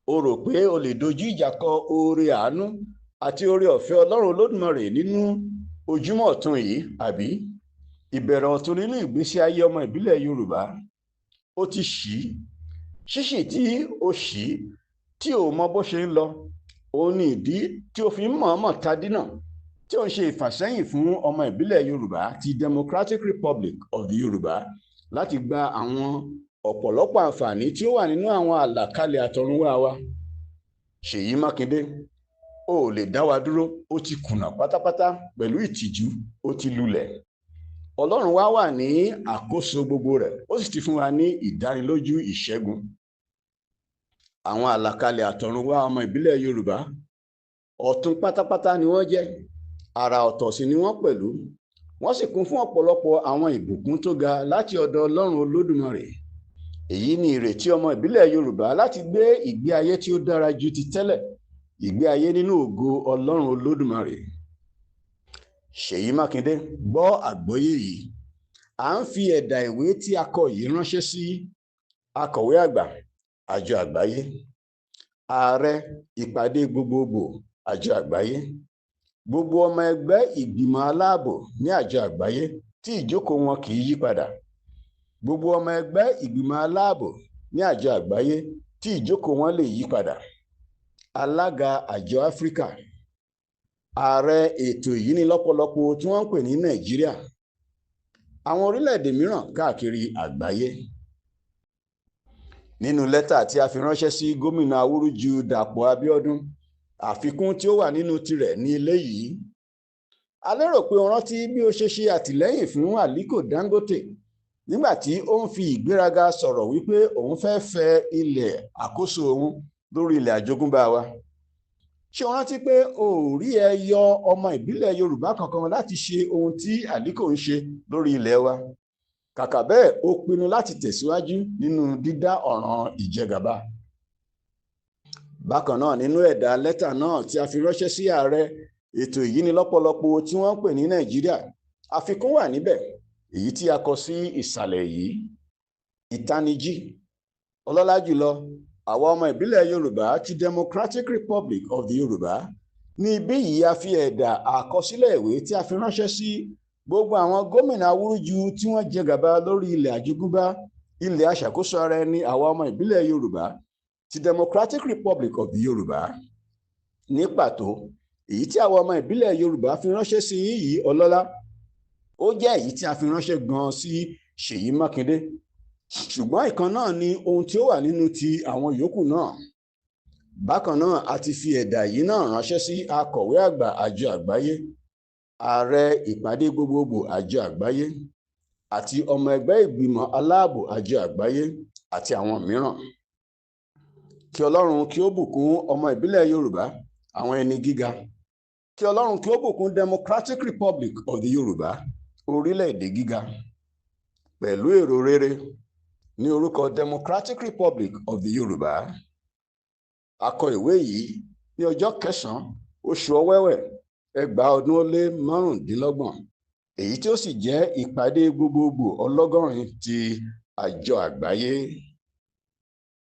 O rò pé o lè dojú ìjà kọ oore àánú àti oore ọ̀fẹ́ Ọlọ́run Olódùmarè nínú ojúmọ́ ọ̀tun yìí, àbí? Ìbẹ̀rẹ̀ ọ̀tun nínú ìgbésí ayé ọmọ ìbílẹ̀ Yorùbá. Ó ti ṣíṣì tí o ṣì tí o mọ bó ṣe ń lọ. Òun ni ìdí tí o fi ń mọ̀ọ́mọ̀ tadínà, tí ó ń ṣe ìfàsẹ́yìn fún ọmọ ìbílẹ̀ Yorùbá ti Democratic Republic of the Yoruba láti gba àwọn ọ̀pọ̀lọpọ̀ àǹfààní tí ó wà nínú àwọn àlàkalẹ̀ àtọ̀runwá wa. Ṣèyí Mákindé, ó lè dá wa dúró, ó ti kùnà pátápátá, pẹ̀lú ìtìjú ó ti lulẹ̀. Ọlọ́run wa wà ní àkóso gbogbo rẹ̀, ó sì ti fún wa ní ìdánilójú ìṣẹ́gun. Àwọn àlàkalẹ̀ àtọ̀runwá ọmọ ìbílẹ̀ Yorùbá ọ̀tun pátápátá ni wọ́n jẹ́, àrà ọ̀tọ̀ sì ni wọ́n pẹ̀lú. Wọ́n sì kún fún ọ̀pọ̀lọpọ̀ àwọn ìbùkún tó ga láti ọ̀dọ̀ Ọlọ́run Olódùmarè. Èyí ni ìrètí ọmọ ìbílẹ̀ Yorùbá láti gbé ìgbé ayé tí ó dára ju ti tẹ́lẹ̀, ìgbé ayé nínú ògo Ọlọ́run Olódùmarè. Ṣèyí Mákindé, gbọ́ àgbọ́yé yìí. À ń fi ẹ̀dà ìwé tí a kọ yìí ránṣẹ́ sí akọ̀wé àgbà àjọ àgbáyé, ààrẹ ìpàdé gbogbogbò àjọ àgbáyé, gbogbo ọmọ ẹgbẹ́ ìgbìmọ̀ aláàbò ní àjọ àgbáyé tí ìjókòó wọn kì í yí padà, gbogbo ọmọ ẹgbẹ́ ìgbìmọ̀ aláàbò ní àjọ àgbáyé tí ìjókòó wọn lè yí padà, alága àjọ Áfíríkà, ààrẹ ètò ìyínilọ́pọ̀lọpọ̀ tí wọ́n ń pè ní Nàìjíríà, àwọn orílẹ̀-èdè mìíràn káàkiri àgbáyé. Nínú lẹ́tà tí a fi ránṣẹ́ sí gómìnà Awúrúju Dàpọ̀ Abíọ́dún, àfikún tí ó wà nínú tirẹ̀ ní eléyìí: a lérò pé o rántí bí o ṣe ṣe àtìlẹ́yìn fún Aliko Dangote nígbà tí ó ń fi ìgbéraga sọ̀rọ̀ wípé òun fẹ́ fẹ́ ilẹ̀ àkóso òun lórí ilẹ̀ àjogúnbá wa. Ṣé o rántí pé o ò rí ẹyọ ọmọ ìbílẹ̀ Yorùbá kankan láti ṣe ohun tí Aliko ń ṣe lórí ilẹ̀ wa? Kàkà bẹ́ẹ̀, ó pinnu láti tẹ̀síwájú nínú dídá ọ̀ràn ìjẹgàba. Bákan náà, nínú ẹ̀dà lẹ́tà náà tí a fi ránṣẹ́ sí ààrẹ ètò ìyínilọ́pọ̀lọpọ̀ tí wọ́n ń pè ní Nàìjíríà, àfikún wà níbẹ̀, èyí tí a kọ sí ìsàlẹ̀ yìí: ìtanijí. Ọlọ́lá jùlọ, àwa ọmọ ìbílẹ̀ Yorùbá ti Democratic Republic of the Yorùbá. Ní ibí yìí a fi ẹ̀dà àkọsílẹ̀ ìwé tí a fi ránṣẹ́ sí gbogbo àwọn gómìnà Awúrúju tí wọ́n jẹ gàba lórí ilẹ̀ àjogúnbá, ilẹ̀ aṣàkóso ara ẹni àwa ọmọ ìbílẹ̀ Yorùbá ti Democratic Republic of the Yorùbá. Ní pàtó, èyí tí àwa ọmọ ìbílẹ̀ Yorùbá fi ránṣẹ́ sí yìí, Ọlọ́lá, ó jẹ́ èyí tí a fi ránṣẹ́ gan-an sí Ṣèyí Mákindé, ṣùgbọ́n ìkan náà ni ohun tí ó wà nínú ti àwọn yòókù náà. Bákan náà, a ti fi ẹ̀dà yìí náà ránṣẹ́ sí akọ̀wé àgbà àjọ àgbáyé, ààrẹ ìpàdé gbogbogbò àjọ àgbáyé, àti ọmọ ẹgbẹ́ ìgbìmọ̀ aláàbò àjọ àgbáyé, àti àwọn mìíràn. Kí Ọlọ́run kí ó bùkún ọmọ ìbílẹ̀ Yorùbá, àwọn ẹni gíga. Kí Ọlọ́run kí ó bùkún Democratic Republic of the Yorùbá, orílẹ̀-èdè gíga. Pẹ̀lú èrò rere, ní orúkọ Democratic Republic of the Yorùbá. A kọ ìwé yìí ní ọjọ́ 9 oṣù Ọ̀wẹ̀wẹ̀ 2025, èyí tí ó sì jẹ́ ìpàdé gbogbogbò ọlọ́gọ́rin ti àjọ àgbáyé.